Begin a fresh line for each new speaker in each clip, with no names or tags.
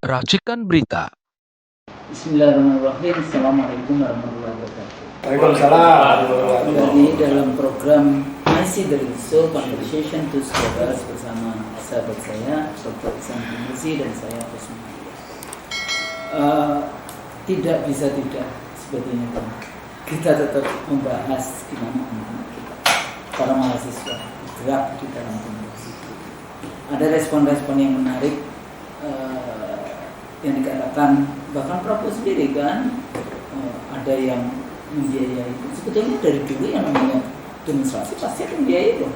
Racikan Berita.
Bismillahirrahmanirrahim. Assalamualaikum warahmatullahi wabarakatuh.
Waalaikumsalam.
Kembali dalam program Masih dari Isu Conversation to Scholars bersama sahabat saya Dr. Ihsan Muzi dan saya Usman. Tidak bisa tidak sebetulnya kita tetap membahas gimana anak-anak kita, para mahasiswa bergerak di dalam komunitas itu. Ada respon-respon yang menarik yang dikatakan bahkan Prabowo sendiri kan ada yang membiayai. Sebetulnya dari dulu yang namanya demonstrasi pasti akan membiayai loh.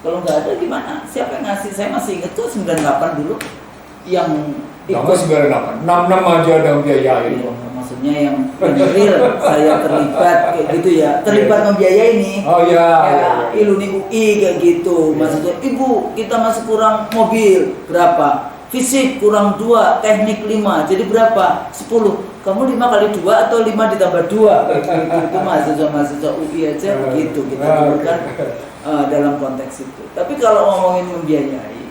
Kalau nggak ada gimana? Siapa yang ngasih? Saya masih ingat tuh 98 dulu yang
Nama 98, 66 aja ada membiayai.
Iya, maksudnya yang real saya terlibat kayak gitu ya, terlibat membiayai nih.
Oh iya.
Kayak Iluni UI kayak gitu. Maksudnya ibu kita masih kurang mobil berapa? Fisik kurang 2, teknik 5, jadi berapa? 10. Kamu 5 kali 2 atau 5 ditambah 2? Itu mahasiswa-mahasiswa UI aja begitu kita bukan dalam konteks itu. Tapi kalau ngomongin membiayai,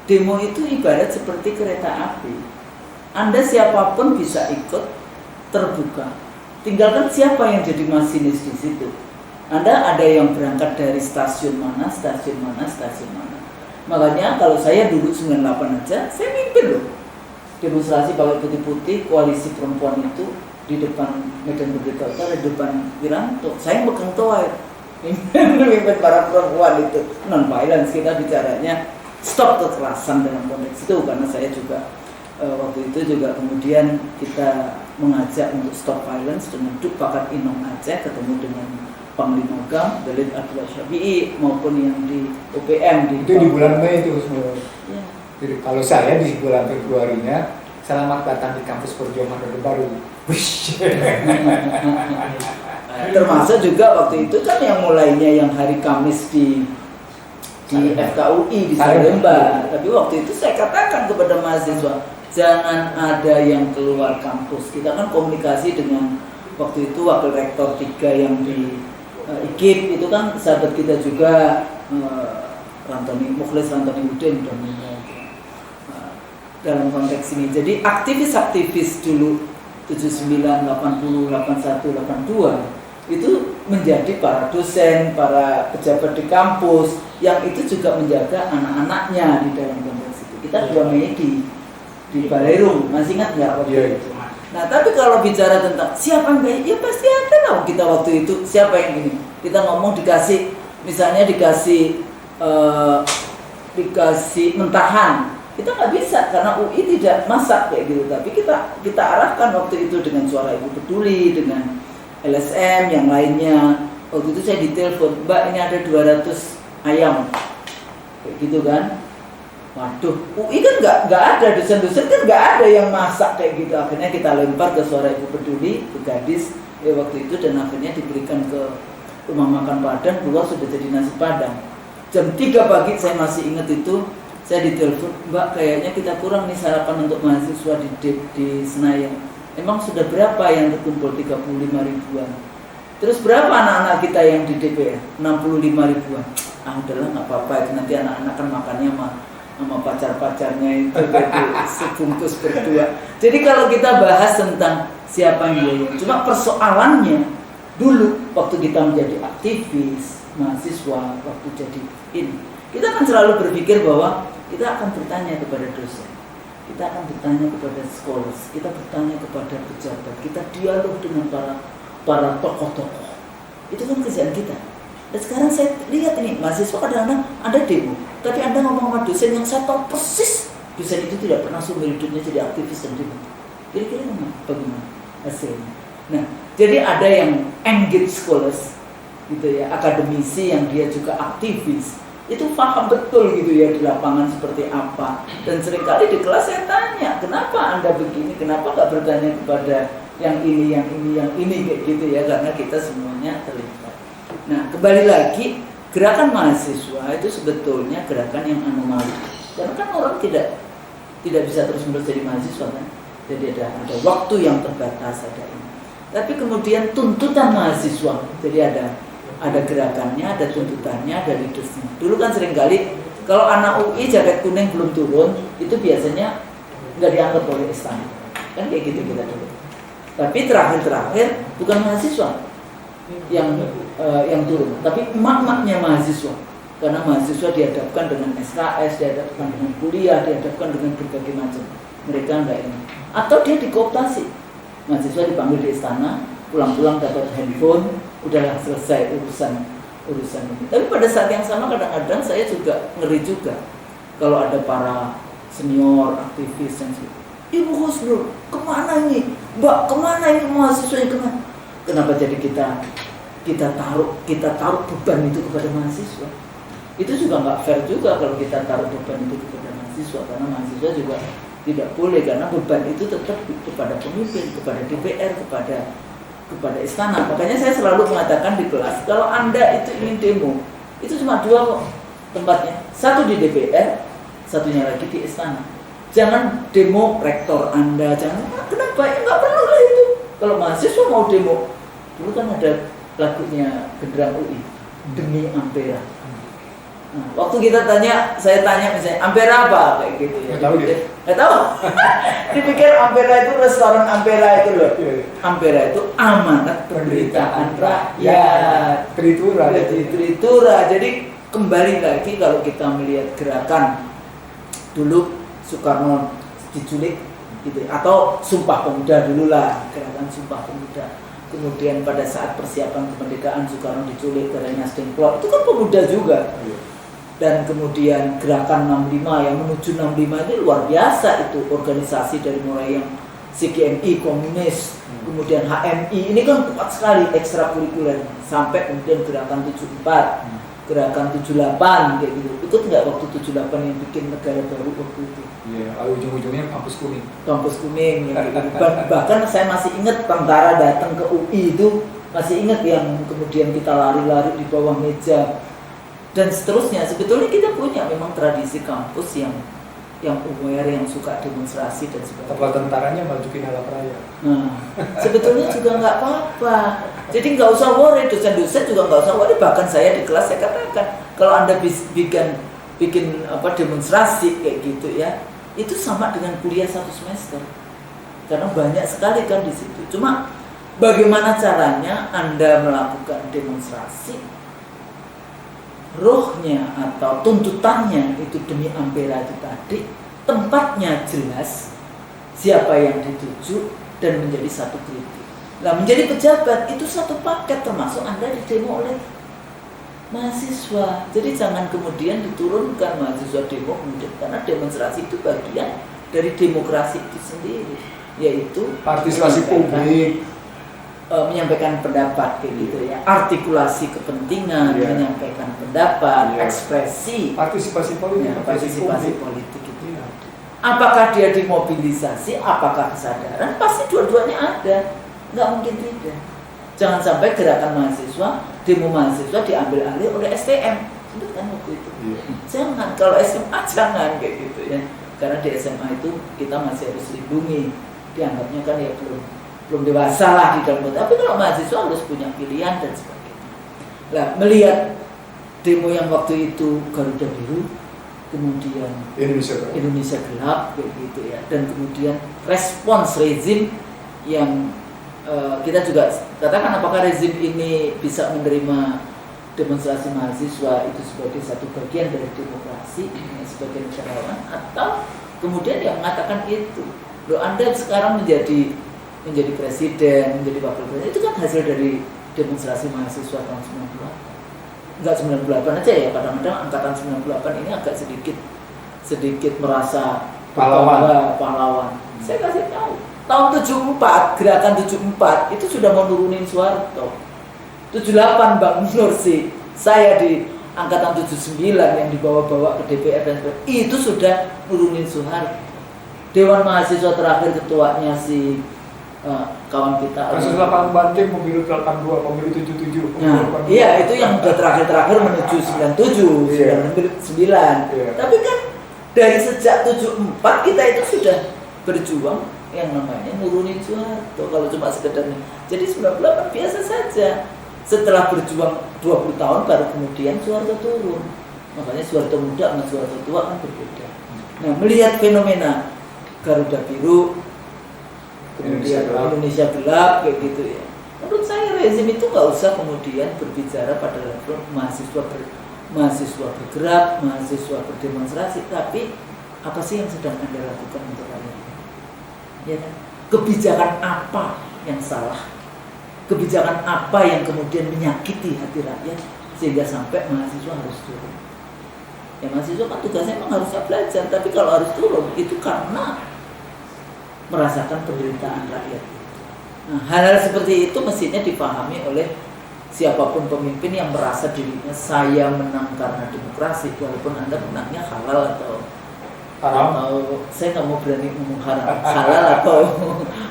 demo itu ibarat seperti kereta api. Anda siapapun bisa ikut, terbuka. Tinggalkan siapa yang jadi masinis di situ. Anda ada yang berangkat dari stasiun mana, stasiun mana, stasiun mana. Makanya kalau saya dulu 98 aja, saya mimpin loh. Demonstrasi pakai putih-putih, koalisi perempuan itu di depan Medan Merdeka Utara, di depan Wiranto. Saya megang toa, mimpin para perempuan itu. Non-violence kita bicaranya, stop kekerasan dalam konteks itu. Karena saya juga waktu itu juga kemudian kita mengajak untuk stop violence dengan Duk Pakat Inong Aceh, ketemu dengan Panglima Gam, Dalit Abdullah Syafi'i maupun yang di UPM
Itu di bulan Mei itu semua.
Ya.
Jadi kalau saya di bulan Februarinya, selamat datang di kampus Perjuangan Orde Baru.
Termasuk juga waktu itu kan yang mulainya yang hari Kamis di FKUI di Salemba. Tapi waktu itu saya katakan kepada mahasiswa, jangan ada yang keluar kampus. Kita kan komunikasi dengan waktu itu wakil rektor 3 yang di IKIP itu kan sahabat kita juga, Mukhlis Rantoni Udin dan dalam konteks ini. Jadi aktivis-aktivis dulu 79, 80, 81, 82 itu menjadi para dosen, para pejabat di kampus yang itu juga menjaga anak-anaknya di dalam konteks itu. Kita 2 Mei di Balerung, masih ingat nggak waktu itu? Nah, tapi kalau bicara tentang siapa yang baik, ya pasti ada lah kita waktu itu. Siapa yang ini? Kita ngomong dikasih, misalnya dikasih mentahan, kita nggak bisa karena UI tidak masak kayak gitu. Tapi kita arahkan waktu itu dengan Suara Ibu Peduli, dengan LSM yang lainnya. Waktu itu saya ditelepon, Mbak ini ada 200 ayam, kayak gitu kan. Waduh, UI kan nggak ada, dosen-dosen kan nggak ada yang masak kayak gitu. Akhirnya kita lempar ke Suara Ibu Peduli, ke Gadis waktu itu, dan akhirnya diberikan ke rumah makan Padang, keluar sudah jadi nasi Padang. Jam 3 pagi saya masih ingat itu, saya ditelepon, Mbak kayaknya kita kurang nih sarapan untuk mahasiswa di Senayan. Emang sudah berapa yang terkumpul? 35 ribuan. Terus berapa anak-anak kita yang di DPR? 65 ribuan. Ah udahlah nggak apa-apa, itu nanti anak-anak kan makannya sama pacar-pacarnya itu sebungkus berdua. Jadi kalau kita bahas tentang siapa yang cuma persoalannya dulu waktu kita menjadi aktivis mahasiswa, waktu jadi ini, kita akan selalu berpikir bahwa kita akan bertanya kepada dosen, kita akan bertanya kepada sekolah, kita bertanya kepada pejabat, kita dialog dengan para tokoh-tokoh. Itu kan kerjaan kita. Dan sekarang saya lihat ini mahasiswa kadang-kadang ada demo, tapi Anda ngomong sama dosen yang saya tahu persis dosen itu tidak pernah seumur hidupnya jadi aktivis dan demo. Kira-kira bagaimana hasilnya? Nah, jadi ada yang engage scholars gitu ya, akademisi yang dia juga aktivis, itu paham betul gitu ya di lapangan seperti apa. Dan seringkali di kelas saya tanya, kenapa Anda begini, kenapa nggak bertanya kepada yang ini kayak gitu ya, karena kita semuanya terlibat. Nah, kembali lagi, gerakan mahasiswa itu sebetulnya gerakan yang anomali. Karena kan orang tidak bisa terus-menerus jadi mahasiswa kan. Jadi ada waktu yang terbatas, ada ini. Tapi kemudian tuntutan mahasiswa, jadi ada gerakannya, ada tuntutannya, ada leadersnya. Dulu kan seringkali kalau anak UI jaket kuning belum turun, itu biasanya nggak dianggap oleh istana. Kan kayak gitu kita dulu. Tapi terakhir bukan mahasiswa yang turun, tapi emak-emaknya mahasiswa. Karena mahasiswa dihadapkan dengan SKS, dihadapkan dengan kuliah, dihadapkan dengan berbagai macam. Mereka enggak ini. Atau dia dikooptasi. Mahasiswa dipanggil di istana, pulang-pulang dapat handphone, udahlah selesai urusan ini. Tapi pada saat yang sama kadang-kadang saya juga ngeri juga kalau ada para senior aktivis yang Ibu Husnul, kemana ini? Mbak, kemana ini mahasiswanya kemana? Kenapa jadi kita taruh beban itu kepada mahasiswa? Itu juga nggak fair juga kalau kita taruh beban itu kepada mahasiswa, karena mahasiswa juga tidak boleh, karena beban itu tetap kepada pemimpin, kepada DPR, kepada istana. Makanya saya selalu mengatakan di kelas, kalau Anda itu ingin demo, itu cuma 2 kok tempatnya, satu di DPR, satunya lagi di istana. Jangan demo rektor Anda, jangan. Kenapa? Ya nggak perlu lah itu. Kalau mahasiswa mau demo, dulu kan ada lagunya Genderang UI, Demi Ampera. Nah, waktu saya tanya misalnya Ampera apa kayak gitu ya. Nggak tahu. Dipikir Ampera itu restoran Ampera itu loh. Ampera itu amanat pemberitaan rakyat. Tritura. Jadi kembali lagi kalau kita melihat gerakan dulu Soekarno diculik gitu, atau Sumpah Pemuda dulu lah, gerakan Sumpah Pemuda. Kemudian pada saat persiapan kemerdekaan Soekarno diculik karena Nasdem Plot, itu kan pemuda juga. Dan kemudian gerakan 65 yang menuju 65 ini luar biasa, itu organisasi dari mulai yang CKMI komunis, kemudian HMI, ini kan kuat sekali ekstrakurikuler, sampai kemudian gerakan 74, gerakan 78 kayak gitu. Ikut nggak waktu 78 yang bikin negara baru waktu itu?
Iya, ujung-ujungnya kampus kuning.
Kampus kuning ya, gitu. Bahkan saya masih ingat tentara datang ke UI itu, masih ingat yang kemudian kita lari-lari di bawah meja dan seterusnya. Sebetulnya kita punya memang tradisi kampus yang aware, yang suka demonstrasi dan sebagainya.
Kepala tentaranya masukin alat raya.
Nah, sebetulnya juga nggak apa-apa. Jadi nggak usah worry, dosen-dosen juga nggak usah worry. Bahkan saya di kelas saya katakan, kalau Anda bikin demonstrasi kayak gitu ya, itu sama dengan kuliah 1 semester. Karena banyak sekali kan di situ. Cuma bagaimana caranya Anda melakukan demonstrasi, rohnya atau tuntutannya itu demi Ampera itu tadi, tempatnya jelas, siapa yang dituju, dan menjadi satu kritik. Nah, menjadi pejabat itu satu paket, termasuk Anda didemo oleh mahasiswa. Jadi jangan kemudian diturunkan mahasiswa demo kemudian, karena demonstrasi itu bagian dari demokrasi itu sendiri, yaitu
partisipasi publik,
menyampaikan pendapat kayak gitu ya, artikulasi kepentingan, menyampaikan pendapat, ekspresi,
partisipasi politik,
partisipasi politik itu. Apakah dia dimobilisasi, apakah kesadaran, pasti dua-duanya ada, nggak mungkin tidak. Jangan sampai gerakan mahasiswa, demo mahasiswa diambil alih oleh STM, itu kan waktu itu. Jangan, kalau SMA jangan kayak gitu ya, karena di SMA itu kita masih harus lindungi, dianggapnya kan ya belum dewasa lah di dalam. Tapi kalau mahasiswa harus punya pilihan dan sebagainya. Nah, melihat demo yang waktu itu Garuda Biru, kemudian Indonesia Gelap kayak gitu ya, dan kemudian respons rezim yang kita juga katakan, apakah rezim ini bisa menerima demonstrasi mahasiswa itu sebagai satu bagian dari demokrasi, sebagai negarawan, atau kemudian yang mengatakan itu, loh Anda sekarang menjadi presiden, menjadi wakil presiden, itu kan hasil dari demonstrasi mahasiswa tahun 98. Enggak 98 aja ya, kadang-kadang angkatan 98 ini agak sedikit merasa pahlawan. Saya kasih tahu, tahun 74, gerakan 74 itu sudah menurunin Soeharto. 78 Bang Nursi, saya di angkatan 79 yang dibawa-bawa ke DPR dan sebagainya, itu sudah nurunin Soeharto. Dewan Mahasiswa terakhir ketuanya si kawan kita.
Kasus 8 Banting, pemilu 82, pemilu 77.
Nah, iya itu yang udah terakhir menuju 97, 99. Tapi kan dari sejak 74 kita itu sudah berjuang yang namanya nurunin Soeharto, kalau cuma sekedarnya. Jadi 98 biasa saja. Setelah berjuang 20 tahun baru kemudian Soeharto turun. Makanya Soeharto muda sama Soeharto tua kan berbeda. Nah, melihat fenomena Garuda Biru, kemudian Indonesia gelap kayak gitu ya. Menurut saya rezim itu nggak usah kemudian berbicara pada level mahasiswa bergerak, mahasiswa berdemonstrasi, tapi apa sih yang sedang Anda lakukan untuk kalian? Ya kan? Kebijakan apa yang salah? Kebijakan apa yang kemudian menyakiti hati rakyat sehingga sampai mahasiswa harus turun? Ya mahasiswa kan tugasnya memang harusnya belajar, tapi kalau harus turun itu karena merasakan penderitaan rakyat. Nah, hal-hal seperti itu mestinya dipahami oleh siapapun pemimpin yang merasa dirinya saya menang karena demokrasi, walaupun Anda menangnya halal atau saya nggak mau berani ngomong halal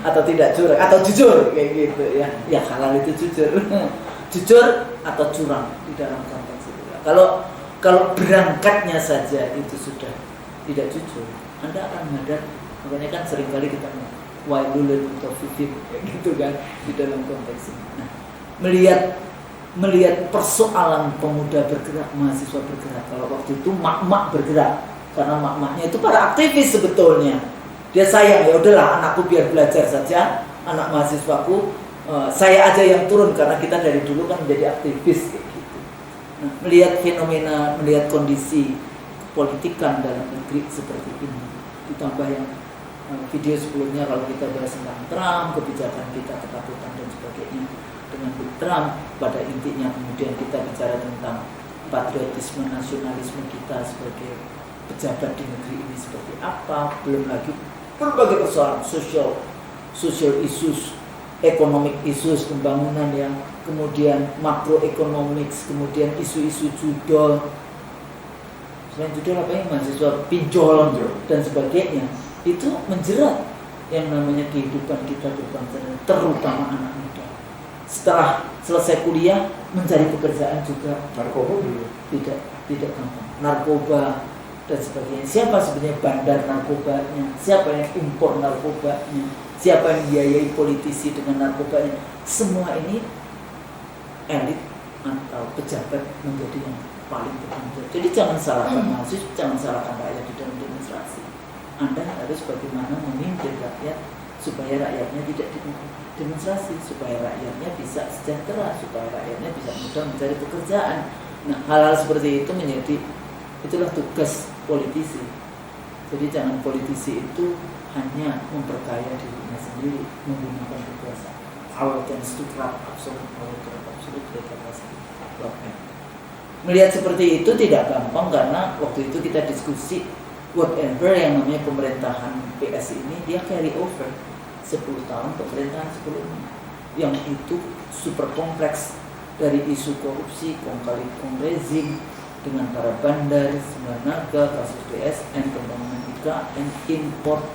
atau tidak curang atau jujur kayak gitu ya. Ya halal itu jujur, jujur atau curang di dalam konteks itu. Kalau berangkatnya saja itu sudah tidak jujur, Anda akan menghadap. Makanya kan seringkali kita wailul mutaffifin gitu kan di dalam konteks ini. Nah, melihat persoalan pemuda bergerak, mahasiswa bergerak. Kalau waktu itu mak-mak bergerak, karena mak-maknya itu para aktivis sebetulnya. Dia sayang, ya udahlah anakku biar belajar saja, anak mahasiswaku, saya aja yang turun karena kita dari dulu kan menjadi aktivis kayak gitu. Nah, melihat fenomena, melihat kondisi politikan dalam negeri seperti ini, ditambah yang video sebelumnya kalau kita bahas tentang Trump, kebijakan kita, ketakutan dan sebagainya dengan Trump, pada intinya kemudian kita bicara tentang patriotisme, nasionalisme kita sebagai pejabat di negeri ini seperti apa, belum lagi berbagai persoalan social issues, economic issues, pembangunan yang kemudian makroekonomik, kemudian isu-isu judol, selain judol apa yang mahasiswa pinjol dan sebagainya, itu menjerat yang namanya kehidupan kita berbangsa, terutama anak muda. Setelah selesai kuliah mencari pekerjaan juga
narkoba dulu
tidak gampang. Narkoba dan sebagainya. Siapa sebenarnya bandar narkobanya? Siapa yang impor narkobanya? Siapa yang biayai politisi dengan narkobanya? Semua ini elit atau pejabat menjadi yang paling bertanggung jawab. Jadi jangan salahkan mahasiswa, jangan salahkan rakyat di dalam demonstrasi. Anda harus bagaimana memimpin rakyat supaya rakyatnya tidak demonstrasi, supaya rakyatnya bisa sejahtera, supaya rakyatnya bisa mudah mencari pekerjaan. Nah, hal-hal seperti itu itulah tugas politisi. Jadi jangan politisi itu hanya memperkaya dirinya sendiri menggunakan kekuasaan. Arrogance to corrupt, absolute power to absolute capacity. Melihat seperti itu tidak gampang karena waktu itu kita diskusi whatever yang namanya pemerintahan PS ini dia carry over 10 tahun pemerintahan sebelumnya yang itu super kompleks, dari isu korupsi, kong kali kong rezim dengan para bandar, Sembilan Naga, kasus BSN, pembangunan IKN, import,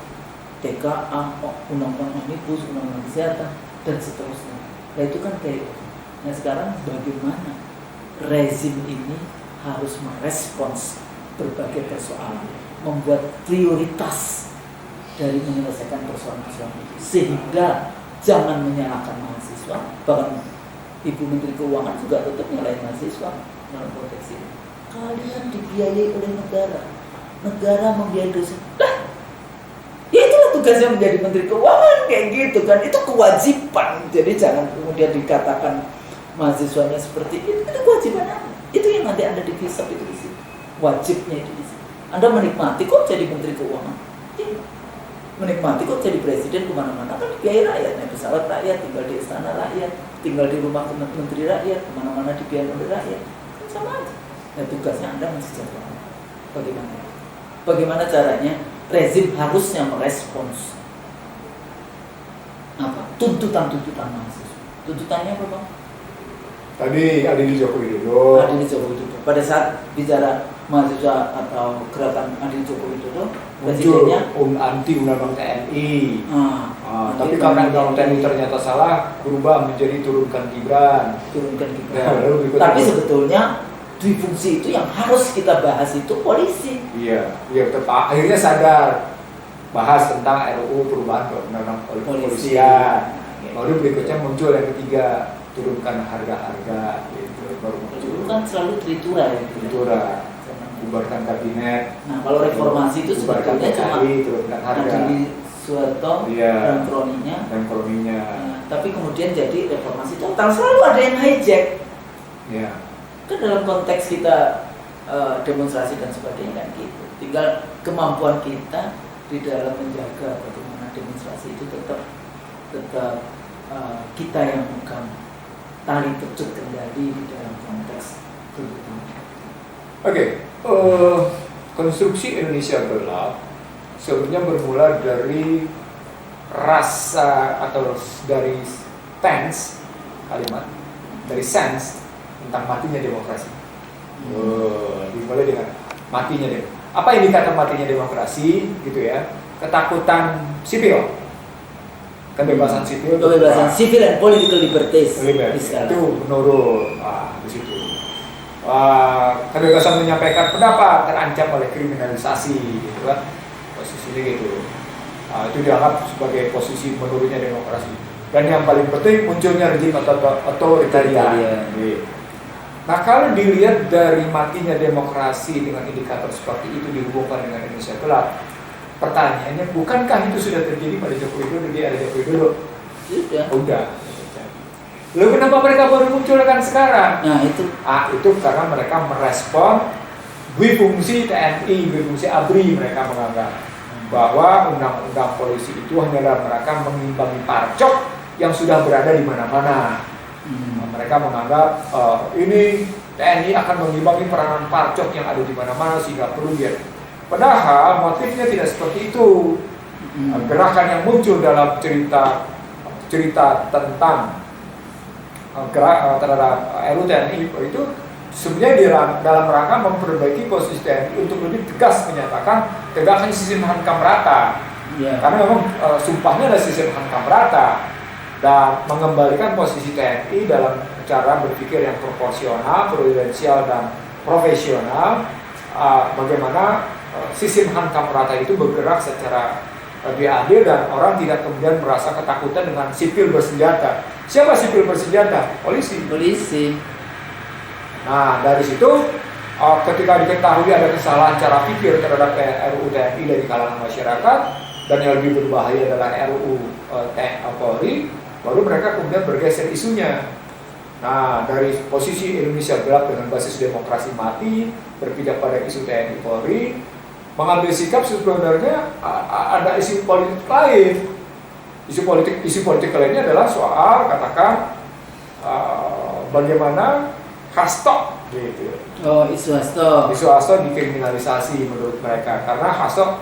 TKA, undang-undang omnibus, undang-undang kesehatan dan seterusnya. Nah itu kan carry over. Nah sekarang bagaimana rezim ini harus merespons berbagai persoalan, membuat prioritas dari menyelesaikan persoalan-persoalan itu, sehingga jangan menyalahkan mahasiswa. Bahkan Ibu Menteri Keuangan juga tetap nyalahin mahasiswa dalam konteks ini. Kalian dibiayai oleh negara membiayai dosen. Ya itulah tugasnya menjadi Menteri Keuangan kayak gitu kan, itu kewajiban. Jadi jangan kemudian dikatakan mahasiswanya seperti itu kewajiban Anda. Itu yang nanti Anda dihisap itu di situ. Wajibnya itu di situ. Anda menikmati kok jadi Menteri Keuangan, menikmati kok jadi presiden kemana-mana, kan dibiayai rakyat, naik pesawat rakyat, tinggal di istana rakyat, tinggal di rumah menteri rakyat, kemana-mana dibiayai oleh rakyat, kan sama aja. Nah tugasnya Anda mensejahterakan. Bagaimana caranya rezim harusnya merespons apa tuntutan mahasiswa. Tuntutannya apa Bang?
Tadi Adili Joko Widodo.
Pada saat bicara mahasiswa atau gerakan Adili Joko Widodo,
muncul anti undang-undang TNI. Tapi karena undang-undang TNI ternyata salah, berubah menjadi turunkan Gibran. Tapi sebetulnya dui fungsi itu yang harus kita bahas itu polisi. Iya, akhirnya sadar bahas tentang RUU perubahan undang-undang kepolisian. Baru berikutnya muncul yang ketiga, turunkan harga-harga gitu, baru muncul.
Itu kan selalu tritura ya.
bubarkan kabinet.
Nah, kalau reformasi itu sebetulnya cuma
turunkan harga.
Soeharto dan kroninya. Nah, tapi kemudian jadi reformasi total, selalu ada yang hijack.
Ya.
Kan dalam konteks kita demonstrasi dan sebagainya kan gitu. Tinggal kemampuan kita di dalam menjaga bagaimana demonstrasi itu tetap kita yang megang tali pecut kendali di dalam konteks tuntutan.
Oke, konstruksi Indonesia gelap sebenarnya bermula dari rasa atau dari sense tentang matinya demokrasi. Dimulai dengan matinya demokrasi. Apa indikator matinya demokrasi, gitu ya? Ketakutan sipil, kebebasan sipil,
dan political liberties.
Itu menurun. Di situ. Kebebasan menyampaikan pendapat terancam oleh kriminalisasi, gitu kan? Posisinya gitu. Itu dianggap sebagai posisi menurunnya demokrasi. Dan yang paling penting munculnya rezim otoritarian. Nah, kalau dilihat dari matinya demokrasi dengan indikator seperti itu dihubungkan dengan Indonesia gelap, pertanyaannya, bukankah itu sudah terjadi pada Joko Widodo di era Joko Widodo? Udah. Lalu kenapa mereka baru munculkan sekarang?
Nah, itu
karena mereka merespon fungsi TNI, fungsi ABRI. Mereka menganggap bahwa undang-undang polisi itu hanyalah mereka mengimbangi parcok yang sudah berada di mana-mana. Mereka menganggap ini TNI akan mengimbangi peranan parcok yang ada di mana-mana sehingga perlu dia. Padahal motifnya tidak seperti itu. Gerakan yang muncul dalam cerita tentang terhadap RUU TNI itu sebenarnya dalam rangka memperbaiki posisi TNI untuk lebih tegas menyatakan tegakkan sistem hankam rata. Karena memang sumpahnya adalah sistem hankam rata dan mengembalikan posisi TNI dalam cara berpikir yang proporsional, prudensial dan profesional. Bagaimana sistem hankam rata itu bergerak secara lebih adil dan orang tidak kemudian merasa ketakutan dengan sipil bersenjata. Siapa sipil bersenjata? Polisi. Nah, dari situ ketika diketahui ada kesalahan cara pikir terhadap RUU TNI dari kalangan masyarakat dan yang lebih berbahaya adalah RUU Polri, baru mereka kemudian bergeser isunya. Nah, dari posisi Indonesia gelap dengan basis demokrasi mati berpijak pada isu TNI Polri, mengambil sikap sebenarnya ada isu politik lain. Isu politik lainnya adalah soal katakan bagaimana Hasto gitu.
Isu Hasto
dikriminalisasi menurut mereka karena Hasto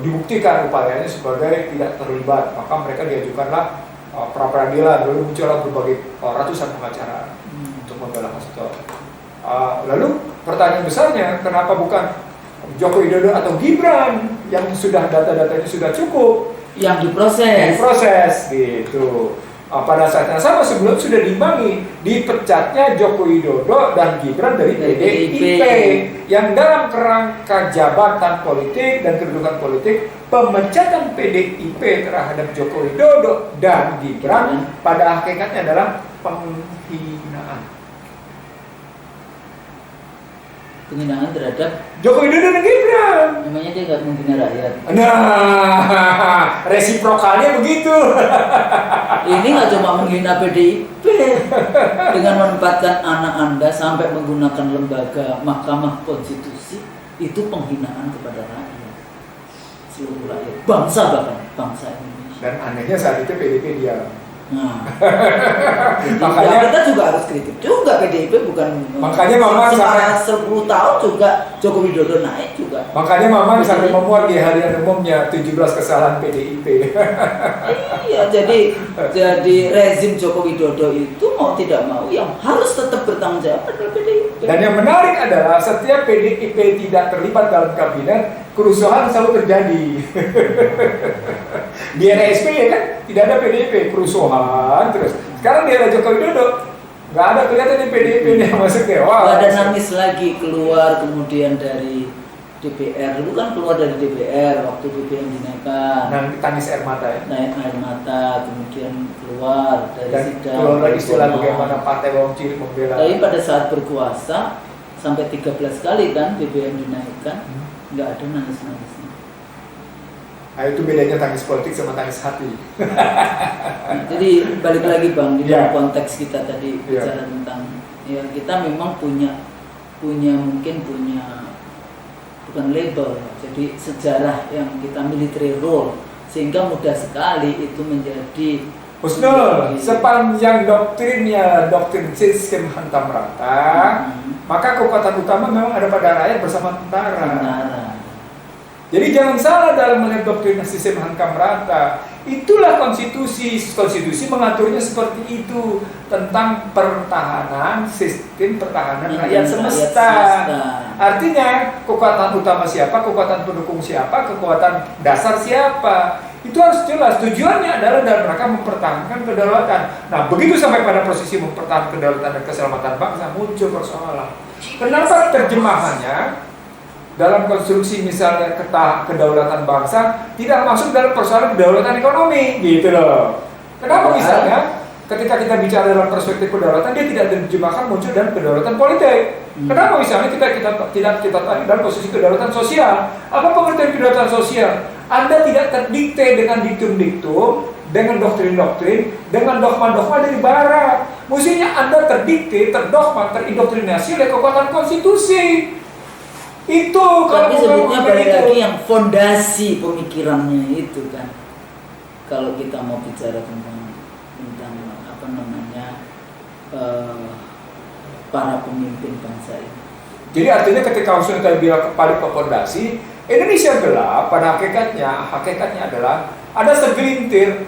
dibuktikan upayanya sebagai tidak terlibat, maka mereka diajukanlah pra peradilan, lalu muncullah berbagai ratusan pengacara untuk membela Hasto. Lalu pertanyaan besarnya, kenapa bukan Joko Widodo atau Gibran yang sudah data-datanya sudah cukup
yang diproses
gitu. Pada saat yang sama sebelum sudah diimbangi dipecatnya Joko Widodo dan Gibran dari PDIP yang dalam kerangka jabatan politik dan kedudukan politik, pemecatan PDIP terhadap Joko Widodo dan Gibran pada hakikatnya adalah penghinaan
terhadap
Joko Widodo dan Gibran.
Namanya dia nggak menghina rakyat.
Nah, resiprokalnya begitu.
Ini nggak cuma menghina PDIP dengan menempatkan anak Anda sampai menggunakan lembaga Mahkamah Konstitusi, itu penghinaan kepada rakyat, seluruh rakyat, bangsa Indonesia.
Dan anehnya saat itu PDIP diam.
Nah,
makanya
kita juga harus kritik juga PDIP, bukan
makanya Mama
selama 10 tahun juga Joko Widodo naik juga.
Makanya Mama sampai memuat di harian umumnya 17 kesalahan PDIP.
Iya, jadi rezim Joko Widodo itu mau tidak mau yang harus tetap bertanggung jawab adalah PDIP.
Dan yang menarik adalah setiap PDIP tidak terlibat dalam kabinet, kerusuhan selalu terjadi. Di era SBY kan tidak ada PDIP, kerusuhan terus. Sekarang di era Joko Widodo nggak ada kelihatan di PDIP yang masuk dewan.
Nggak ada nangis lagi keluar kemudian dari DPR. Dulu kan keluar dari DPR waktu BBM dinaikkan.
Nah, tangis air mata ya.
Naik air mata, kemudian keluar dari
dan
sidang.
keluar lagi istilah bagaimana partai wong cilik membela.
Tapi pada saat berkuasa sampai 13 kali kan BBM dinaikkan, nggak ada nangis-nangisnya.
Nah, itu bedanya tangis politik sama tangis hati.
Jadi balik lagi Bang, di dalam konteks kita tadi bicara tentang ya kita memang punya bukan label, jadi sejarah yang kita military role, sehingga mudah sekali itu menjadi
Husnul, sepanjang doktrinnya doktrin sistem hantam rata, maka kekuatan utama memang ada pada rakyat bersama tentara. Jadi jangan salah dalam melihat doktrin sistem hantam rata. Itulah konstitusi mengaturnya seperti itu, tentang pertahanan, sistem pertahanan rakyat semesta. Artinya kekuatan utama siapa, kekuatan pendukung siapa, kekuatan dasar siapa. Itu harus jelas, tujuannya adalah dalam rangka mempertahankan kedaulatan. Nah, begitu sampai pada posisi mempertahankan kedaulatan dan keselamatan bangsa, muncul persoalan. Kenapa terjemahannya dalam konstruksi misalnya kedaulatan bangsa tidak masuk dalam persoalan kedaulatan ekonomi, gitu loh. Kenapa misalnya ketika kita bicara dalam perspektif kedaulatan, dia tidak terjemahkan muncul dalam kedaulatan politik. Kenapa misalnya kita tarik dalam posisi kedaulatan sosial? Apa pengertian kedaulatan sosial? Anda tidak terdikte dengan diktum-diktum, dengan doktrin-doktrin, dengan dogma-dogma dari barat. Mestinya Anda terdikte, terdogma, terindoktrinasi oleh kekuatan konstitusi. Itu
tapi sebetulnya balik lagi yang fondasi pemikirannya itu kan. Kalau kita mau bicara tentang apa namanya para pemimpin bangsa ini.
Jadi artinya ketika Husnul tadi bilang balik ke fondasi, Indonesia gelap pada hakikatnya adalah ada segelintir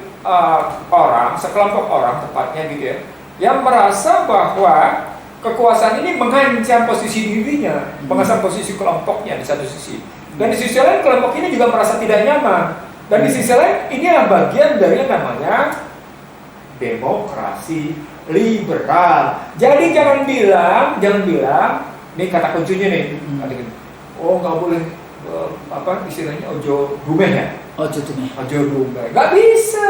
orang, sekelompok orang tepatnya gitu ya, yang merasa bahwa kekuasaan ini mengancam posisi dirinya, mengancam posisi kelompoknya di satu sisi. Dan di sisi lain kelompok ini juga merasa tidak nyaman. Dan di sisi lain ini adalah bagian dari yang namanya demokrasi liberal. Jadi jangan bilang, ini kata kuncinya nih, oh nggak boleh istilahnya ojo dumeh ya? Ojo dumeh, nggak bisa.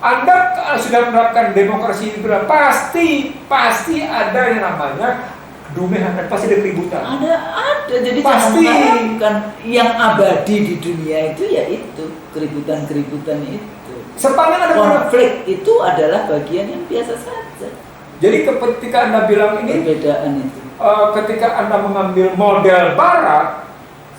Anda sudah menerapkan demokrasi liberal, pasti ada yang namanya dumeh, pasti ada keributan. Ada. Jadi pasti. Jangan mengharapkan yang abadi di dunia itu ya itu keributan itu. Sepanjang ada konflik itu adalah bagian yang biasa saja. Jadi ketika Anda bilang ini perbedaan itu, ketika Anda mengambil model Barat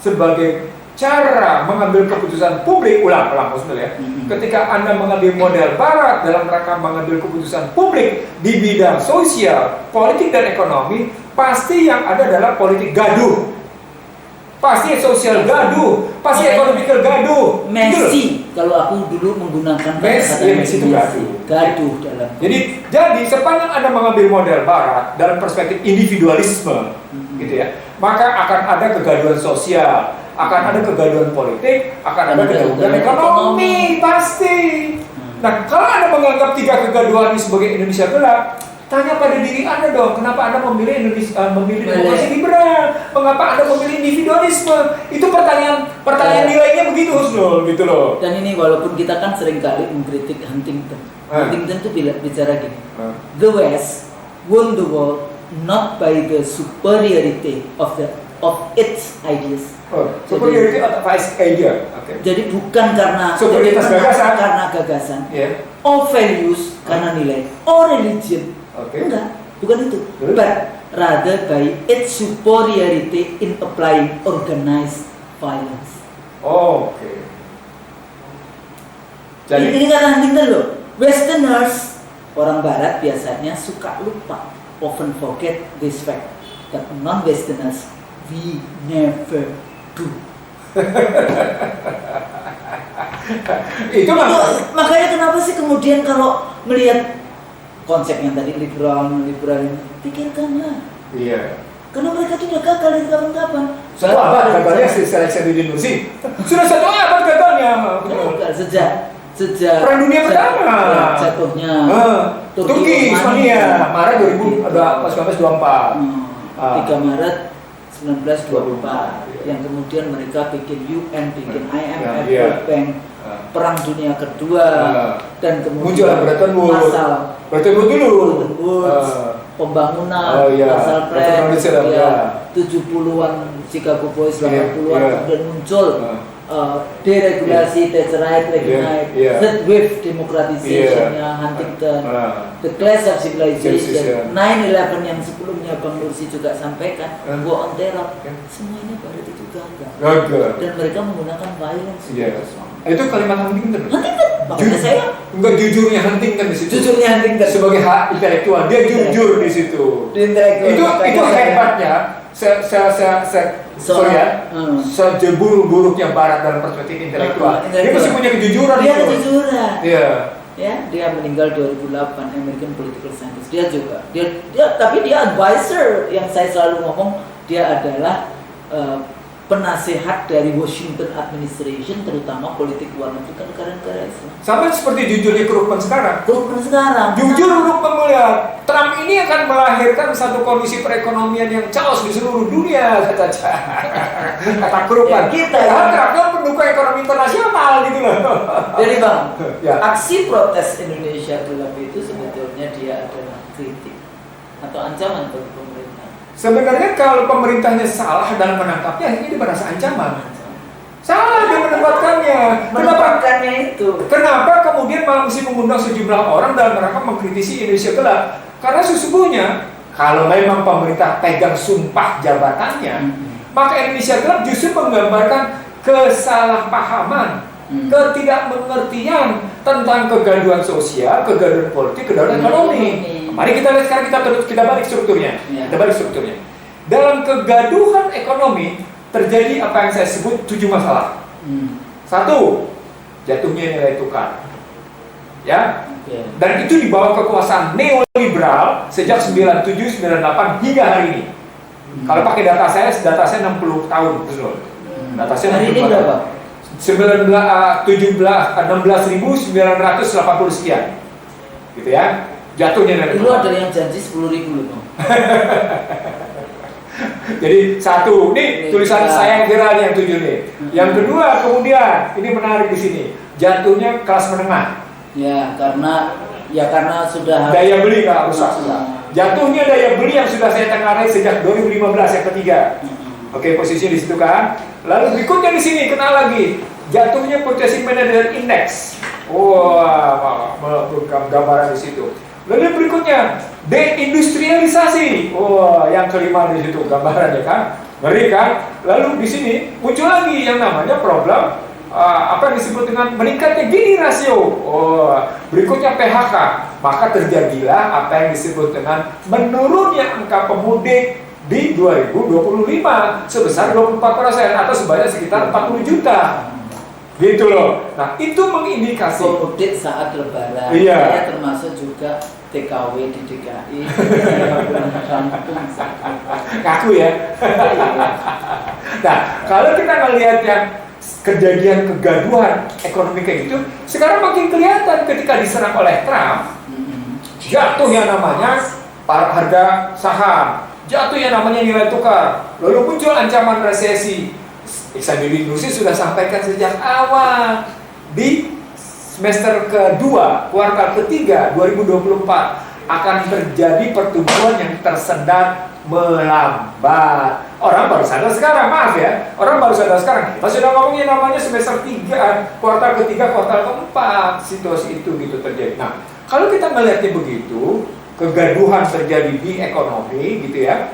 sebagai cara mengambil keputusan publik, ulang maksudnya ya. Ketika Anda mengambil model Barat dalam rangka mengambil keputusan publik di bidang sosial, politik dan ekonomi, pasti yang ada adalah politik gaduh. Pasti sosial gaduh, pasti ekonomikal gaduh. Messi, kalau aku dulu menggunakan Messi itu gaduh dalam. Jadi sepanjang Anda mengambil model Barat dalam perspektif individualisme, gitu ya, maka akan ada kegaduhan sosial, akan ada kegaduhan politik, akan ada kegaduhan ekonomi, pasti. Nah, kalau Anda menganggap tiga kegaduhan ini sebagai Indonesia gelap, tanya pada diri Anda dong, kenapa Anda memilih demokrasi liberal? Mengapa Anda memilih individualisme? Itu pertanyaan nilainya begitu, Husnul, gitu loh. Dan ini walaupun kita kan sering kali mengkritik Huntington. Huntington tuh bicara gini, the West won the world not by the superiority of its ideas. Superiority of idea. Okay. Jadi bukan karena gagasan, or values karena nilai, or religion. Enggak, bukan itu. But rather by its superiority in applying organized violence. Jadi ini kata Huntington loh. Westerners, orang Barat biasanya suka lupa, often forget this fact that non-Westerners we never do. Itu makanya kenapa sih kemudian kalau melihat konsep yang tadi liberal, pikirkanlah. Iya. Karena mereka sudah gagal dari kapan-kapan. Satu abad gagalnya seleksi di Indonesia. Sudah satu abad gagalnya. Sejak Perang Dunia Pertama. Jatuhnya. Turki, Spania, Maret 1924. 3 Maret 1924. Yang kemudian mereka bikin UN, bikin IMF, World Bank. Perang Dunia Kedua dan kemudian muncul Bretton Woods.
Bretton Woods dulu. pembangunan, Marshall Plan, 70-an Chicago Boys, 80-an kemudian muncul deregulasi, Thatcherite, Reaganite, third wave democratization-nya Huntington, the clash of civilization, 9/11 yang sebelumnya Bang Nursi juga sampaikan, war on terror, semuanya Barat itu gagal. Dan mereka menggunakan violence.
Itu kalimat Huntington.
Makanya saya
enggak jujurnya Huntington di situ.
Jujurnya Huntington
sebagai hak intelektual, dia jujur di situ. Itu hebatnya. Seburuk-buruknya Barat dalam perspektif intelektual. Dia masih punya kejujuran.
Dia kejujuran.
Iya.
Ya, dia meninggal 2008, American Political Scientist. Dia juga, tapi dia advisor yang saya selalu ngomong, dia adalah penasehat dari Washington Administration, terutama politik luar negeri ke negara-negara Islam.
Sama seperti jujurnya Krugman sekarang. Jujur Krugman melihat Trump ini akan melahirkan satu kondisi perekonomian yang chaos di seluruh dunia, kata Krugman. Padahal Trump kan pendukung ekonomi internasional gitu loh.
Jadi Bang, aksi protes Indonesia dalam itu sebetulnya dia adalah kritik atau ancaman bagi pemerintah.
Sebenarnya kalau pemerintahnya salah dalam menangkapnya, ini merasa ancaman. Salah dia menempatkannya itu. Kenapa kemudian masih mengundang sejumlah orang dalam rangka mengkritisi Indonesia gelap? Karena sesungguhnya kalau memang pemerintah pegang sumpah jabatannya, maka Indonesia gelap justru menggambarkan kesalahpahaman, ketidakmengertian tentang kegaduhan sosial, kegaduhan politik, kegaduhan ekonomi. Mari kita lihat sekarang, kita balik strukturnya. Dalam kegaduhan ekonomi terjadi apa yang saya sebut 7 masalah. 1, jatuhnya nilai tukar. Ya. Dan itu di bawah kekuasaan neoliberal sejak 97, 98 hingga hari ini. Kalau pakai data saya 60 tahun betul. Data saya
hari ini berapa?
16.980 sekian. Gitu ya. Jatuhnya dari
dulu ada yang janji 10.000 loh.
Jadi 1, nih tulisan saya yang viral yang 7 nih. Yang kedua kemudian ini menarik di sini, jatuhnya kelas menengah.
Ya karena sudah
daya beli nggak rusak sudah. Jatuhnya daya beli yang sudah saya tengarai sejak 2015 yang ketiga. Oke, posisinya di situ kan. Lalu berikutnya di sini kenal lagi, jatuhnya Purchasing Manager Index. Wah, gambaran di situ. Lalu berikutnya deindustrialisasi. Yang kelima di situ gambarannya kan, ngeri kan. Lalu di sini muncul lagi yang namanya problem apa yang disebut dengan meningkatnya Gini rasio. Berikutnya PHK. Maka terjadilah apa yang disebut dengan menurunnya angka pemudik di 2025 sebesar 24% atau sebanyak sekitar 40 juta. Gitu loh. Nah, itu mengindikasi
pemudik saat lebaran.
Iya.
Saya termasuk juga TKW di DKI.
Ngaku ya. Nah, kalau kita melihat yang kejadian kegaduhan ekonomi kayak gitu, sekarang makin kelihatan ketika diserang oleh Trump, jatuh yang namanya harga saham, jatuh yang namanya nilai tukar, lalu muncul ancaman resesi. Iksan Nursi sudah sampaikan sejak awal di semester kedua, kuartal ketiga 2024 akan terjadi pertumbuhan yang tersendat melambat. Orang baru sadar sekarang, maaf ya, orang baru sadar sekarang. Kita sudah ngomongin namanya semester 3, kuartal ketiga, kuartal keempat, situasi itu gitu terjadi. Nah, kalau kita melihatnya begitu, kegaduhan terjadi di ekonomi gitu ya,